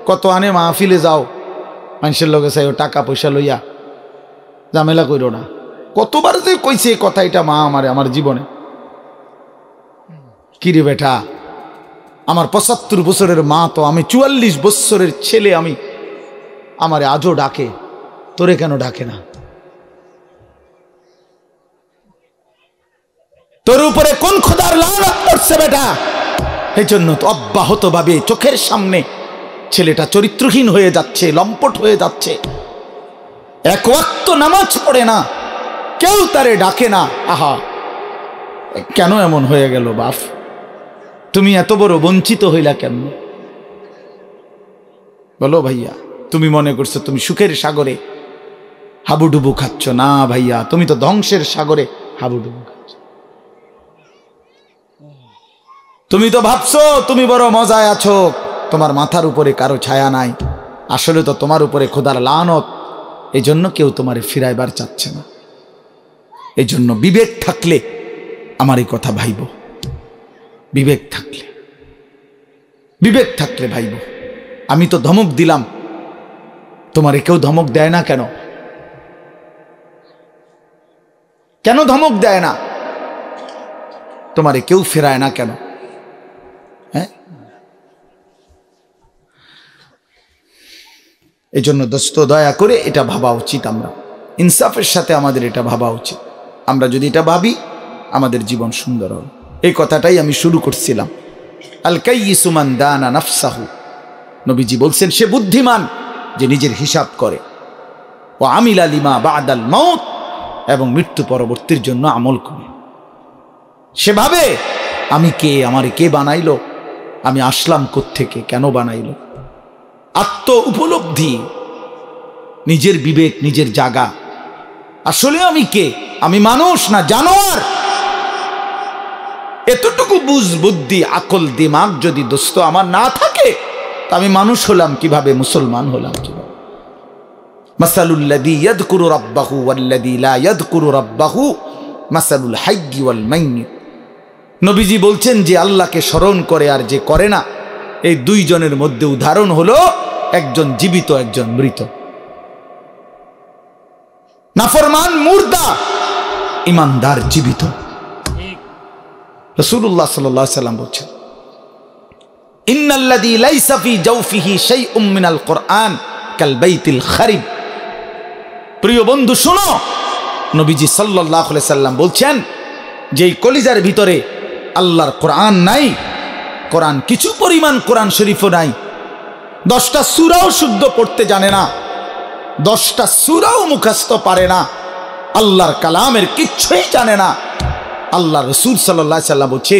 কত আনে মাহফিলে যাও, মানুষের লগে চাইও টাকা পয়সা লইয়া, ঝামেলা কইরো না। কতবার যে কইছে এই কথা, এটা মা আমারে আমার জীবনে। কিরে বেটা, আমার ৭৫ বছরের মা তো, আমি ৪৪ বছরের ছেলে, আমি আমারে আজও ডাকে, তোরে কেন ডাকে না? তোর উপরে কোন খোদার লানত পড়ছে বেটা? এই জন্য তো অব্যাহত ভাবে চোখের সামনে ছেলেটা চরিত্রহীন হয়ে যাচ্ছে, লম্পট হয়ে যাচ্ছে, এক ওয়াক্ত নামাজ পড়ে না, কেউ তারে ডাকে না। আহা, কেন এমন হয়ে গেল বাপ? তুমি এত বড় বঞ্চিত হইলা কেন? বলো ভাইয়া, তুমি মনে করছো তুমি সুখের সাগরে হাবুডুবু খাচ্ছ? না ভাইয়া, তুমি তো ধ্বংসের সাগরে হাবুডুবু খাচ্ছ। তুমি তো ভাবছো তুমি বড় মজায় আছো, তোমার মাথার উপরে কারো ছায়া নাই। আসলে তো তোমার উপরে খোদার লানত, এই জন্য কেউ তোমারে ফিরাইবার চাচ্ছে না। এই জন্য বিবেক থাকলে আমার এই কথা ভাইব, বিবেক থাকলে ভাইব। আমি তো ধমক দিলাম, তোমারে কেউ ধমক দেয় না কেন? কেন ধমক দেয় না? তোমারে কেউ ফেরায় না কেন? হ্যাঁ, এই জন্য দোস্ত দয়া করে এটা ভাবা উচিত, আমরা ইনসাফের সাথে আমাদের এটা ভাবা উচিত। আমরা যদি এটা ভাবি, আমাদের জীবন সুন্দর হবে। এই কথাটাই আমি শুরু করছিলাম। আল কাইয়িসু মান দানা নাফসাহু, নবীজি বলছেন সে বুদ্ধিমান যে নিজের হিসাব করে। ও আমিলা লিমা বাদাল মাউত, এবং মৃত্যু পরবর্তীর জন্য আমল করে। সেভাবে আমি কে, আমারে কে বানাইলো, আমি আসলাম কোত্থেকে, কেন বানাইলো, আত্ম উপলব্ধি, নিজের বিবেক, নিজের জাগা। আসলে আমি কে? আমি মানুষ না জানোয়ার? এতটুকু বুঝ, বুদ্ধি, আকল, দিমাগ যদি দোস্ত আমার না থাকে, তা আমি মানুষ হলাম কিভাবে, মুসলমান হলাম কিভাবে? মাসালুল লাযী ইয়াযকুরু রাব্বাহু ওয়াল্লাযী লা ইয়াযকুরু রাব্বাহু মাসালুল হাইয়্যি ওয়াল মাইয়্যিত। নবীজি বলছেন যে আল্লাহকে স্মরণ করে আর যে করে না, এই দুইজনের মধ্যে উদাহরণ হলো একজন জীবিত, একজন মৃত। নাফরমান মুর্দা, ইমানদার জীবিত। রাসূলুল্লাহ সাল্লাল্লাহু আলাইহি ওয়াসাল্লাম বলছেন, ইন্নাল্লাযী লাইসা ফী জাওফিহি শাইউম মিনাল কুরআন কাল বাইতিল খারিব। প্রিয় বন্ধু শোনো, নবীজি সাল্লাল্লাহু আলাইহি ওয়াসাল্লাম বলছেন, যেই কলিজার ভিতরে আল্লাহর কোরআন নাই, কোরআন কিছু পরিমাণ কোরআন শরীফও নাই, 10টা সূরাও শুদ্ধ পড়তে জানে না, 10টা সূরাও মুখস্থ পারে না, আল্লাহর কালামের কিচ্ছুই জানে না, আল্লাহ রাসূল সাল্লাল্লাহু আলাইহি ওয়াসাল্লাম বলছে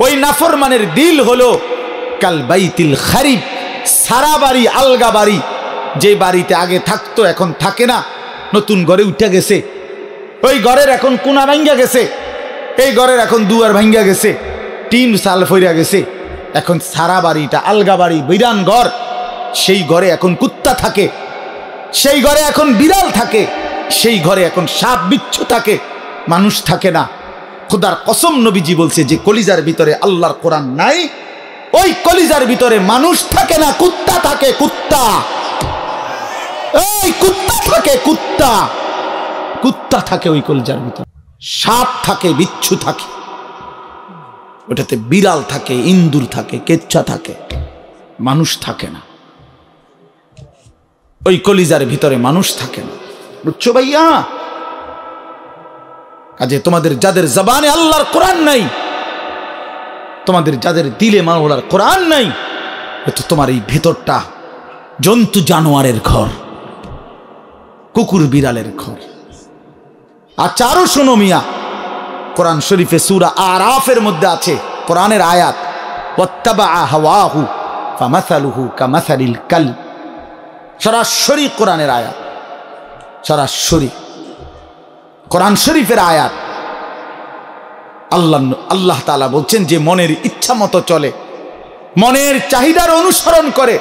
ওই নাফরমানের দিল হলো কাল বাইতিল খারিব, সারা বাড়ি, আলগা বাড়ি, যে বাড়িতে আগে থাকতো এখন থাকে না, নতুন ঘরে উঠে গেছে, ওই ঘরের এখন কোনা ভাঙ্গা গেছে, এই ঘরের এখন দুয়ার ভাঙ্গা গেছে, টিন সাল ফইরা গেছে, এখন সারা বাড়িটা আলগা বাড়ি, বিরান ঘর। সেই ঘরে এখন কুত্তা থাকে, সেই ঘরে এখন বিড়াল থাকে, সেই ঘরে এখন সাপ বিচ্ছু থাকে, মানুষ থাকে না। খোদার কসম, নবীজি বলছে যে কলিজার ভিতরে আল্লাহর কোরআন নাই, ওই কলিজার ভিতরে মানুষ থাকে না, কুত্তা থাকে, কুত্তা। এই কুত্তা থাকে, কুত্তা, কুত্তা থাকে ওই কলিজার ভিতরে, সাপ থাকে, বিচ্ছু থাকে, ওটাতে বিড়াল থাকে, ইন্দুর থাকে, কেচ্ছা থাকে, মানুষ থাকে না। ওই কলিজার ভিতরে মানুষ থাকে না, বুঝছো ভাইয়া? কাজে তোমাদের যাদের জবানে আল্লাহর কোরআন নাই, তোমাদের যাদের দিলে মাওলার কোরআন নাই, তো তোমার এই ভেতরটা জন্তু জানোয়ারের ঘর, কুকুর বিড়ালের ঘর। আর চারো শোনো মিয়া, কোরআন শরীফে সূরা আরাফের মধ্যে আছে কোরআনের আয়াত, ওয়াত্তাবা হাওয়াহু ফামাসালুহু কামাসালিল কালব। সরাসরি কোরআনের আয়াত, সরাসরি কোরআন শরীফের আয়াত। আল্লাহ তাআলা বলছেন যে মনের ইচ্ছা মতো চলে, মনের চাহিদার অনুসরণ করে,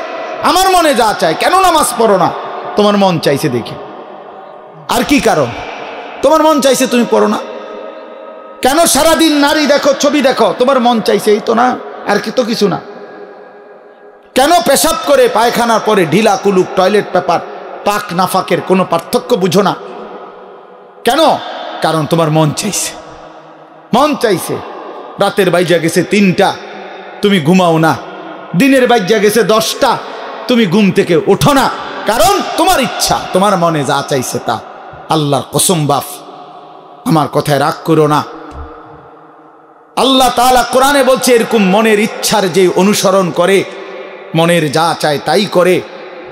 আমার মনে যা চায়। কেন নামাজ পড়ো না? তোমার মন চাইছে দেখে। আর কি কারণ? তোমার মন চাইছে তুমি পড়ো না। কেন সারাদিন নারী দেখো, ছবি দেখো? তোমার মন চাইছে, এই তো না, আর কি তো কিছু না। কেন পেশাব করে পায়খানার পরে ঢিলা কুলুক টয়লেট পেপার, পাক নাফাকের কোনো পার্থক্য বুঝো না? কেন? কারণ তোমার মন চাইছে, মন চাইছে। রাতের বাইজা গেছে 3টা, তুমি ঘুমাও না। দিনের বাইজা গেছে 10টা, তুমি ঘুম থেকে ওঠো না। কারণ তোমার ইচ্ছা, তোমার মনে যা চাইছে তা। আল্লাহর কসম বাপ, আমার কথায় রাগ করো না। আল্লাহ তাআলা কোরআনে বলছে, এরকম মনের ইচ্ছার যে অনুসরণ করে, মনের যা চায় তাই করে,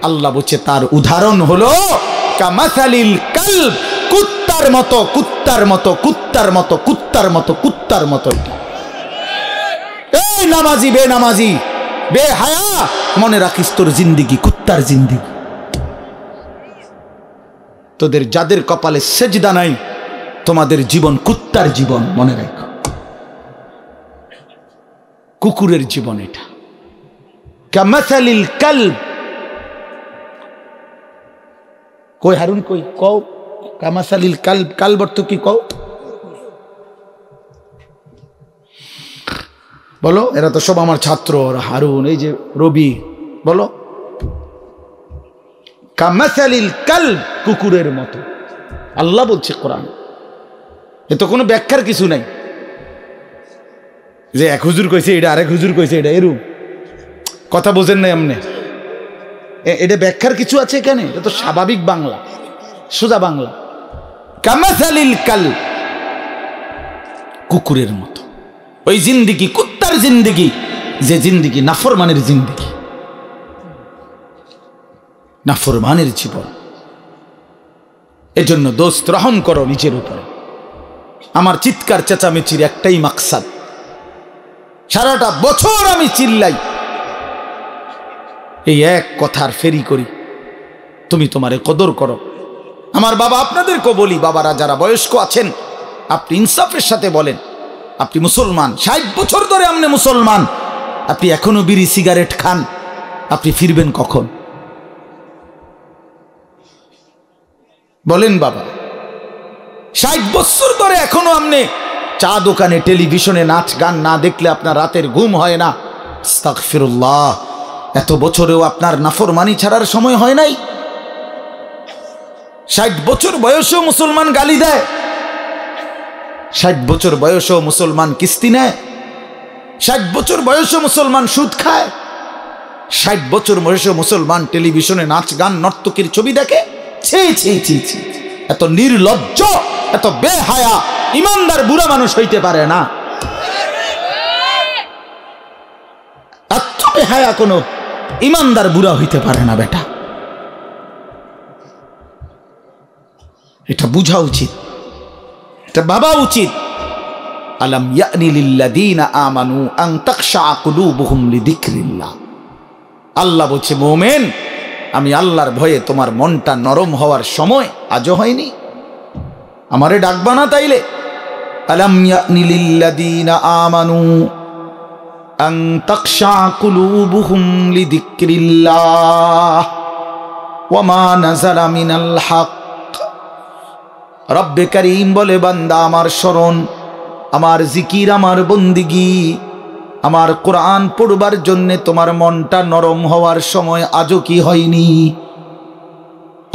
আল্লাহ বলছে তার উদাহরণ হলো কামাসালিল কালব, কুত্তার মতো, কুত্তার মতো, কুত্তার মতো, কুত্তার মতো, কুত্তার মতো। এই নামাজি বেনামাজি বেহায়া, মনে রাখিস তোর জিন্দিগি কুত্তার জিন্দিগি। তোদের যাদের কপালে সেজদা নাই, তোমাদের জীবন কুত্তার জীবন, মনে রাখো। কুকুরের জীবন এটা। কামাসালিল কালব, কই হারুন কই কও কামাসালিল কালব, কালব অর্থ কি কও বলো। এরা তো সব আমার ছাত্র, হারুন, এই যে রবি, বলো। কামাসালিল কালব, কুকুরের মতো আল্লাহ বলছে কোরআন। এ তো কোনো ব্যাখ্যার কিছু নাই যে এক হুজুর কইছে এটা, আরেক হুজুর কইছে এটা, এরকম কথা বোঝেন নাই এমনি। এটা ব্যাখ্যার কিছু আছে এখানে? এটা তো স্বাভাবিক বাংলা, সোজা বাংলা। কামাসালিল কালব, কুকুরের মতো। ওই জিন্দিগি কুত্তার জিন্দিগি, যে জিন্দিগি নাফরমানের জিন্দিগি, নাফরমানের জীবন। এজন্য দোস্ত রহম করো নিজের উপরে। আমার চিৎকার চেঁচামেচির একটাই মাকসাদ, সারাটা বছর আমি চিল্লাই, এই এক কথার ফেরি করি, তুমি তোমারে কদর করো। আমার বাবা, আপনাদেরকেও বলি, বাবারা যারা বয়স্ক আছেন, আপনি ইনসাফের সাথে বলেন, আপনি মুসলমান, 60 বছর ধরে আপনি মুসলমান, আপনি এখনো বিড়ি সিগারেট খান, আপনি ফিরবেন কখন? বলেন বাবা। 60 বছর ধরে এখনো আপনি চা দোকানে, টেলিভিশনে নাচ গান না দেখলে আপনার রাতের ঘুম হয় না। আস্তাগফিরুল্লাহ, এত বছরেও আপনার নাফরমানি ছাড়ার সময় হয় নাই? 60 বছর বয়সেও মুসলমান গালি দেয়, 60 বছর বয়সেও মুসলমান কিস্তি নেয়, 60 বছর বয়সেও মুসলমান সুদ খায়, 60 বছর বয়সেও মুসলমান টেলিভিশনে নাচ গান নর্তকীর ছবি দেখে। ছি ছি ছি ছি, এত নির্লজ্জ, এত বেহায়া ইমানদার বুড়া মানুষ হইতে পারে না। এত বেহায়া কোন ইমানদার বুড়া হইতে পারে না বেটা। এটা বুঝা উচিত, এটা ভাবা উচিত। আলাম ইয়ানি লিল্লাযীনা আমানু আন তাখশা কুলুবুহুম লিযিকরিল্লাহ। আল্লাহ বলছে, মুমিন, আমি আল্লাহর ভয়ে তোমার মনটা নরম হওয়ার সময় আজও হয়নি? আমারে ডাকবা না তাইলে? আলাম ইয়ানি লিল্লাযীনা আমানু আন তাখশা কুলুবুহুম লিযিকরিল্লাহ ওয়া মা নাযালা মিনাল হক। রব্বে কারীম বলে, বান্দা আমার স্মরণ, আমার জিকির, আমার বন্দিগি, আমার কোরআন পড়বার জন্য তোমার মনটা নরম হওয়ার সময় আজও কি হয়নি?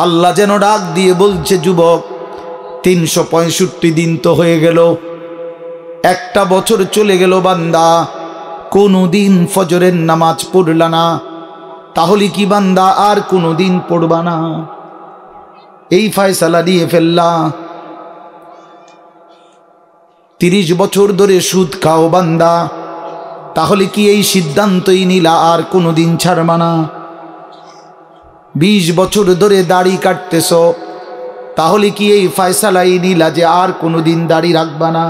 আল্লাহ যেন ডাক দিয়ে বলছে, যুবক, 365 দিন তো হয়ে গেল, একটা বছর চলে গেল, বান্দা কোনোদিন ফজরের নামাজ পড়লা না, তাহলে কি বান্দা আর কোনোদিন পড়বা না? এই ফয়সালা দিয়ে ফেললা। 30 বছর ধরে সুদ খাও বান্দা, তাহলে কি এই সিদ্ধান্তই নিলা আর কোনোদিন ছাড়বা না? 20 বছর ধরে দাড়ি কাটতেছ, তাহলে কি এই ফয়সালাই নিলা যে আর কোনোদিন দাড়ি রাখবা না?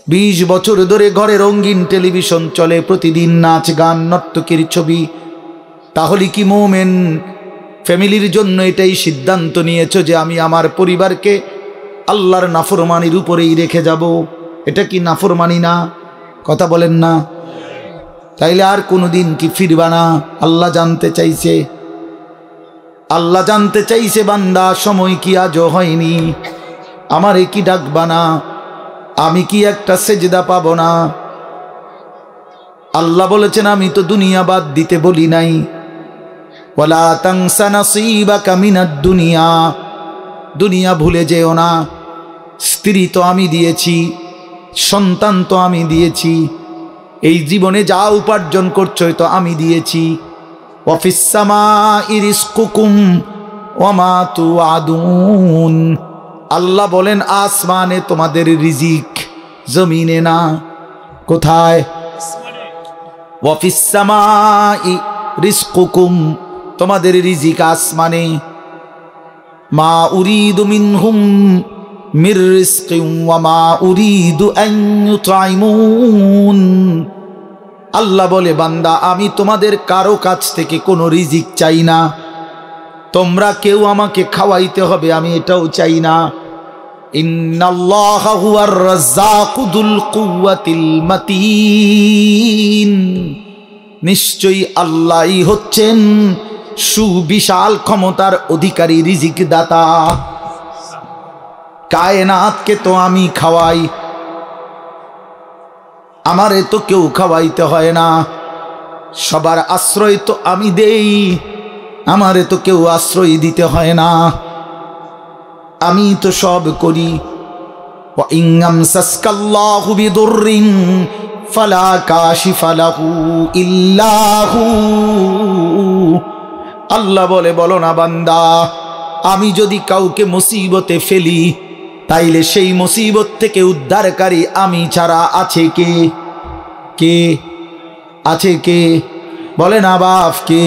20 বছর ধরে ঘরে রঙিন টেলিভিশন চলে, প্রতিদিন নাচ গান নর্তকীর ছবি, তাহলে কি মুমিন ফ্যামিলির জন্য এটাই সিদ্ধান্ত নিয়েছ যে আমি আমার পরিবারকে আল্লাহর নাফরমানির উপরেই রেখে যাব? এটা কি নাফরমানি না? কথা বলেন না? তাইলে আর কোনোদিন কি ফিরবা না? আল্লাহ জানতে চাইছে, আল্লাহ জানতে চাইছে, বান্দা সময় কি আজও হয়নি? আমারে কি ডাকবা না? আমি কি একটা সেজদা পাবো না? আল্লাহ বলেছেন, আমি তো দুনিয়া বাদ দিতে বলি নাই। ওয়ালা তানসা নাসীবাকা মিনাদ দুনিয়া, দুনিয়া ভুলে যেও না। স্ত্রী তো আমি দিয়েছি, সন্তান তো আমি দিয়েছি, এই জীবনে যা উপার্জন করছো তো আমি দিয়েছি। ওয়াফিস সামাই রিজকুকুম ওয়া মা তুআদুন, আল্লাহ বলেন আসমানে তোমাদের রিজিক, জমিনে না। কোথায়? ওয়াফিস সামাই রিজকুকুম, তোমাদের রিজিক আসমানে। মা উরিদু মিনহুম মির রিজকিন ওয়া মা উরিদু আন ইউতঈমুন, আল্লাহ বলে বান্দা আমি তোমাদের কারো কাছ থেকে কোনো রিজিক চাই না, তোমরা কেউ আমাকে খাওয়াইতে হবে আমি এটাও চাই না। ইন্নাল্লাহা হুয়ার রাজ্জাকু যুল কুওয়াতিল মাতিন, নিশ্চয়ই আল্লাহই হচ্ছেন সুবিশাল ক্ষমতার অধিকারী, রিজিক দাতা। কায়নাতকে তো আমি খাওয়াই, আমারে তো কেউ খাওয়াইতে হয় না। সবার আশ্রয় তো আমি দেই, আমারে তো কেউ আশ্রয় দিতে হয় না, আমি তো সব করি। ওয়া ইন আমসাসকাল্লাহু বিদুররিন ফালা কাশিফা লাহু ইল্লা হু, আল্লাহ বলে বলো না বান্দা আমি যদি কাউকে মুসিবতে ফেলি তাইলে সেই মুসিবত থেকে উদ্ধারকারী আমি ছাড়া আছে কে? কে আছে? কে বলে না বাপ কে?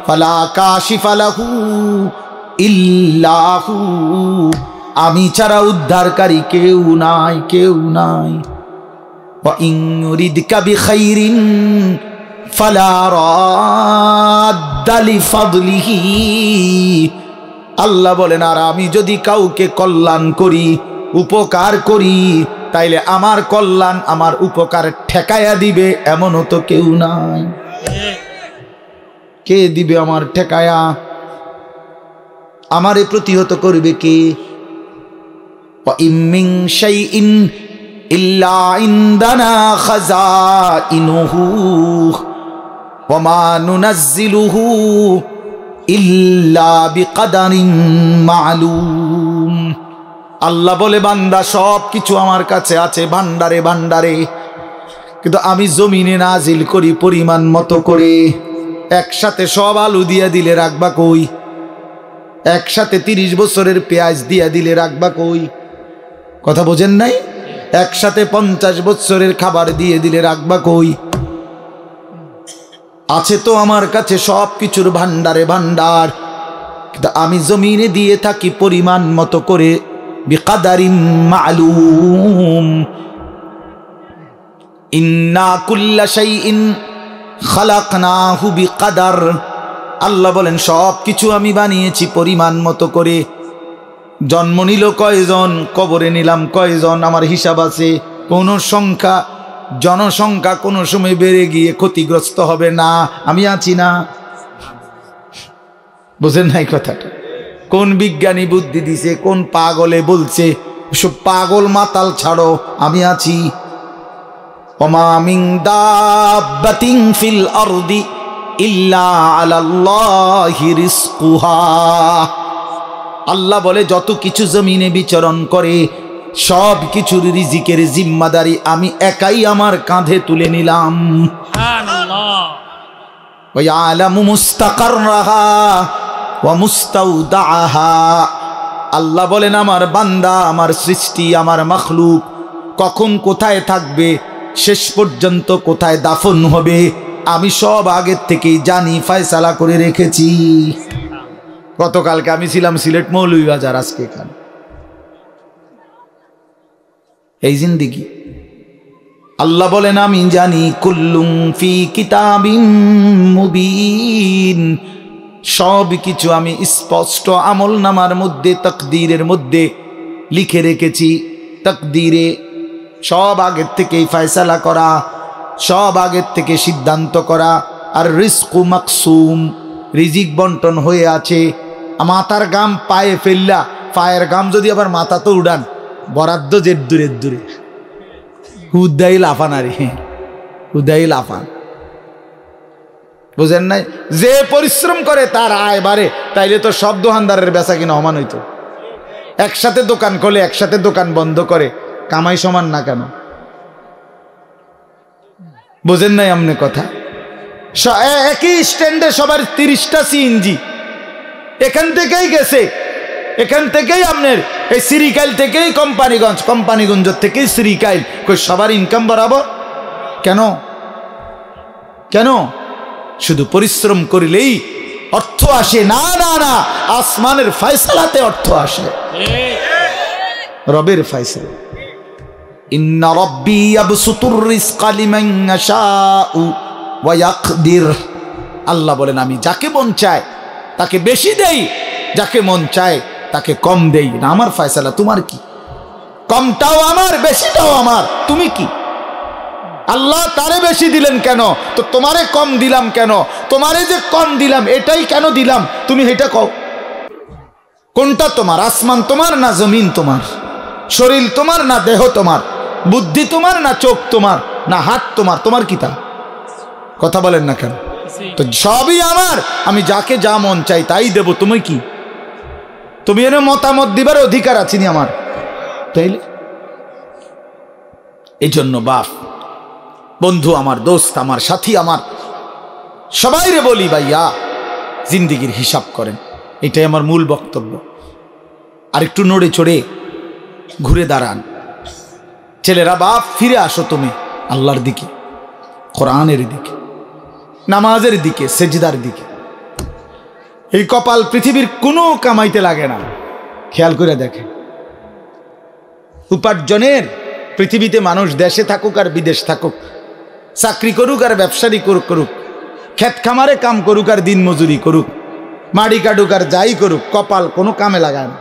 ফালা কাশিফা লাহু ইল্লা হু, আমি ছাড়া উদ্ধারকারী কেউ নাই, কেউ নাই। ওয়া ইন ইউরিদকা বিখাইরিন ফালা রাদ্দা লিফাদলিহি, আল্লাহ বলেন আর আমি যদি কাউকে কল্যাণ করি, উপকার করি, তাইলে আমার কল্যাণ আমার উপকার ঠেকায়া দিবে এমনও তো কেউ নাই। কে দিবে আমার ঠেকায়া? আমারে প্রতিহত করবে কে? ওয়া ইম মিন শাইইন ইল্লা ইনদানা খাযাইনুহু ওয়া মা নুনাজ্জিলুহু ইল্লা বিকদারিন মা'লুম, আল্লাহ বলে বান্দা সব কিছু আমার কাছে আছে ভান্ডারে ভান্ডারে, কিন্তু আমি জমিনে নাজিল করি পরিমাণ মতো করে। একসাথে সব আলু দিয়া দিলে রাখবা কই? একসাথে 30 বছরের পেঁয়াজ দিয়া দিলে রাখবা কই? কথা বোঝেন নাই? একসাথে 50 বছরের খাবার দিয়ে দিলে রাখবা কই? আছে তো আমার কাছে সব কিছুর ভান্ডারে ভান্ডার, কিন্তু আমি জমিনে দিয়ে থাকি পরিমাণ মতো করে। বিকাদারিন মা'লুম, ইন্না কুল্লা শাইইন খালাকনাহু বিকাদার, আল্লাহ বলেন সব কিছু আমি বানিয়েছি পরিমাণ মতো করে। জন্ম নিল কয়জন, কবরে নিলাম কয়জন, আমার হিসাব আছে। কোন সংখ্যা, জনসংখ্যা কোনো সময় বেড়ে গিয়ে ক্ষতিগ্রস্ত হবে না, আমি আছি না। বুঝেন নাই কথাটা? কোন বিজ্ঞানী বুদ্ধি দিছে, কোন পাগলে বলছে? সব পাগল মাতাল ছাড়ো, আমি আছি। ওমা মিন দাব্বাতিন ফিল আরদি ইল্লা আলাল্লাহি রিজকুহা, আল্লাহ বলে যত কিছু জমিনে বিচরণ করে সব কিছুর রিজিকের জিম্মাদারি আমি একাই আমার কাঁধে তুলে নিলাম। সুবহানাল্লাহ। ওয়া ইয়ালামু মুস্তাকাররাহা ওয়া মুস্তাউদাহা, আল্লাহ বলেন আমার বান্দা, আমার সৃষ্টি, আমার মাখলুক কখন কোথায় থাকবে, শেষ পর্যন্ত কোথায় দাফন হবে, আমি সব আগের থেকেই জানি, ফয়সালা করে রেখেছি। গতকালকে আমি ছিলাম সিলেট মৌলভীবাজার, আজকে এখানে। এই জিন্দেগি আল্লাহ বলেন আমি জানি। কুল্লুম ফি কিতাবিম মুবিন, সব কিছু আমি স্পষ্ট আমল নামার মধ্যে, তাকদীরের মধ্যে লিখে রেখেছি। তাকদীরে সব আগের থেকেই ফয়সালা করা, সব আগের থেকে সিদ্ধান্ত করা। আর রিজকু মাকসুম, রিজিক বন্টন হয়ে আছে। মাথার গাম পায়ে ফেললা, পায়ের গাম যদি আবার মাথা তো উড়ান, বরাদ্দ যে দূরে দূরে, হুদাই লাফান। আরে হুদাই লাফান, বুঝেন নাই? যে পরিশ্রম করে তার আয় বাড়ে, তাইলে তো সব দোকানদারের বেচা কিনা সমান হইতো। একসাথে দোকান খোলে, একসাথে দোকান বন্ধ করে, কামাই সমান না কেন? বুঝেন নাই আমনে কথা? একই স্ট্যান্ডে সবার 30টা সিএনজি, এখান থেকেই গেছে, এখান থেকেই আপনার এই সিরিকাইল থেকেই কোম্পানিগঞ্জ, কোম্পানিগঞ্জ থেকেই সিরিকাইল, কই সবার ইনকাম বরাবর কেন? কেন? শুধু পরিশ্রম করিলেই অর্থ আসে? না না না, আসমানের ফয়সালাতে অর্থ আসে, রবের ফয়সালা। ইন্না রাব্বী ইয়াবসুতুর রিজকা লিমান ইয়াশাউ ওয়া ইয়াকদির। আল্লাহ বলেন আমি যাকে মন চায় তাকে বেশি দেই, যাকে মন চায় তাকে কম দেই। না আমার ফয়সালা, তোমার কি? কমটাও আমার, বেশিটাও আমার, তুমি কি? আল্লাহ তারে বেশি দিলেন কেন, তো তোমারে কম দিলাম কেন? তোমারে যে কম দিলাম এটাই কেন দিলাম, তুমি এটা কও। কোনটা তোমার? আসমান তোমার না জমিন তোমার? শরীর তোমার না দেহ তোমার? বুদ্ধি তোমার না চোখ তোমার না হাত তোমার? তোমার কি তা? কথা বলেন না কেন? তো সবই আমার, আমি যাকে যা মন চাই তাই দেব। তুমি কি? তুমি এর মতামত দিবার অধিকার আছে নি আমার? তাইলে এই জন্য বাপ, বন্ধু আমার, দোস্ত আমার, সাথী আমার, সবাইরে বলি ভাইয়া জিন্দিগির হিসাব করেন। এটাই আমার মূল বক্তব্য। আর একটু নড়ে চড়ে ঘুরে দাঁড়ান। ছেলেরা, বাপ ফিরে আসো তুমি আল্লাহর দিকে, কোরআনের দিকে, নামাজের দিকে, সেজদার দিকে। এই কপাল পৃথিবীর কোনো কামাইতে লাগে না, খেয়াল করে দেখে। উপার্জনের পৃথিবীতে মানুষ দেশে থাকুক আর বিদেশ থাকুক, চাকরি করুক আর ব্যবসায়ী করুক, ক্ষেত খামারে কাম করুক আর দিন মজুরি করুক, মাড়ি কাটুক আর যাই করুক, কপাল কোনো কামে লাগায় না।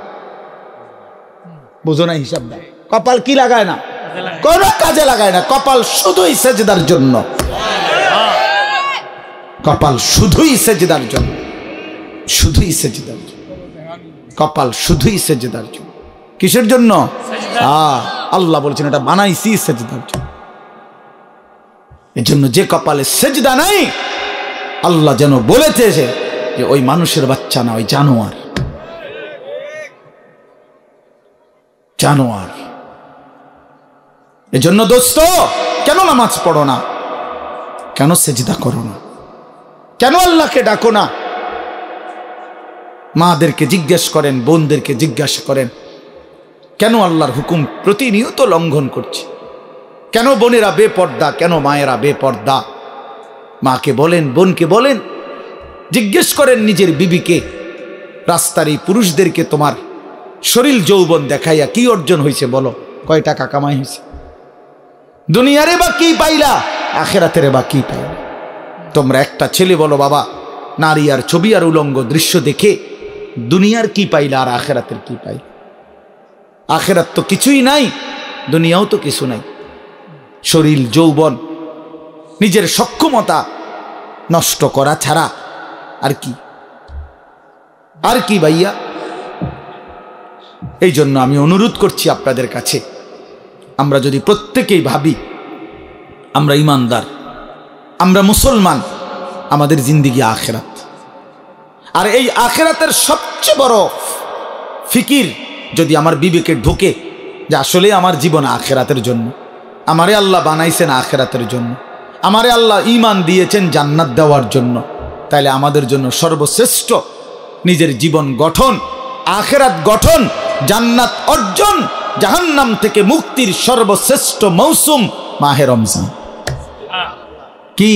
বুঝো না হিসাব দেয়? কপাল কি লাগায় না? কোনো কাজে লাগায় না। কপাল শুধুই সেজদার জন্য, কপাল শুধুই সেজদার জন্য, শুধুই সেজদার জন্য, কপাল শুধুই সেজদার জন্য। কিসের জন্য? আল্লাহ বলছেন এটা বানাইছি সেজদার জন্য। এজন্য যে কপালে সেজদা নাই, আল্লাহ যেন বলেছে যে ওই মানুষের বাচ্চা না, ওই জানোয়ার, জানোয়ার। এজন্য দোস্ত, কেন নামাজ পড়ো না? কেন সেজদা করো না? কেন আল্লাহকে ডাকো না? মাদেরকে জিজ্ঞেস করেন, বোনদেরকে জিজ্ঞাসা করেন, কেন আল্লাহর হুকুম প্রতিনিয়ত লঙ্ঘন করছে? কেন বোনেরা বেপর্দা? কেন মায়েরা বেপর্দা? মাকে বলেন, বোনকে বলেন, জিজ্ঞেস করেন নিজের বিবিকে, রাস্তার এই পুরুষদেরকে তোমার শরীর যৌবন দেখাইয়া কি অর্জন হয়েছে বলো? কয় টাকা কামাই হয়েছে? দুনিয়ারে বা কি পাইলা, আখেরাতের বা কি পাইলা? তোমরা একটা ছেলে বলো, বাবা নারী আর ছবি আর উলঙ্গ দৃশ্য দেখে দুনিয়ার কি পাইলা আর আখেরাতের কি পাইলা? আখেরাত তো কিছুই নাই, দুনিয়াও তো কিছু নাই। শরীর যৌবন, নিজের সক্ষমতা নষ্ট করা ছাড়া আর কি? আর কি ভাইয়া? এই জন্য আমি অনুরোধ করছি আপনাদের কাছে, আমরা যদি প্রত্যেকেই ভাবি আমরা ইমানদার, আমরা মুসলমান, আমাদের জিন্দিগি আখেরাত, আর এই আখেরাতের সবচেয়ে বড় ফিকির যদি আমার বিবেকে ঢোকে যে আসলে আমার জীবন আখেরাতের জন্য, আমারে আল্লাহ বানাইছেন আখেরাতের জন্য, আমারে আল্লাহ ঈমান দিয়েছেন জান্নাত দেওয়ার জন্য, তাইলে আমাদের জন্য সর্বশ্রেষ্ঠ নিজের জীবন গঠন, আখেরাত গঠন, জান্নাত অর্জন, জাহান্নাম থেকে মুক্তির সর্বশ্রেষ্ঠ মৌসুম মাহে রমজান। কি?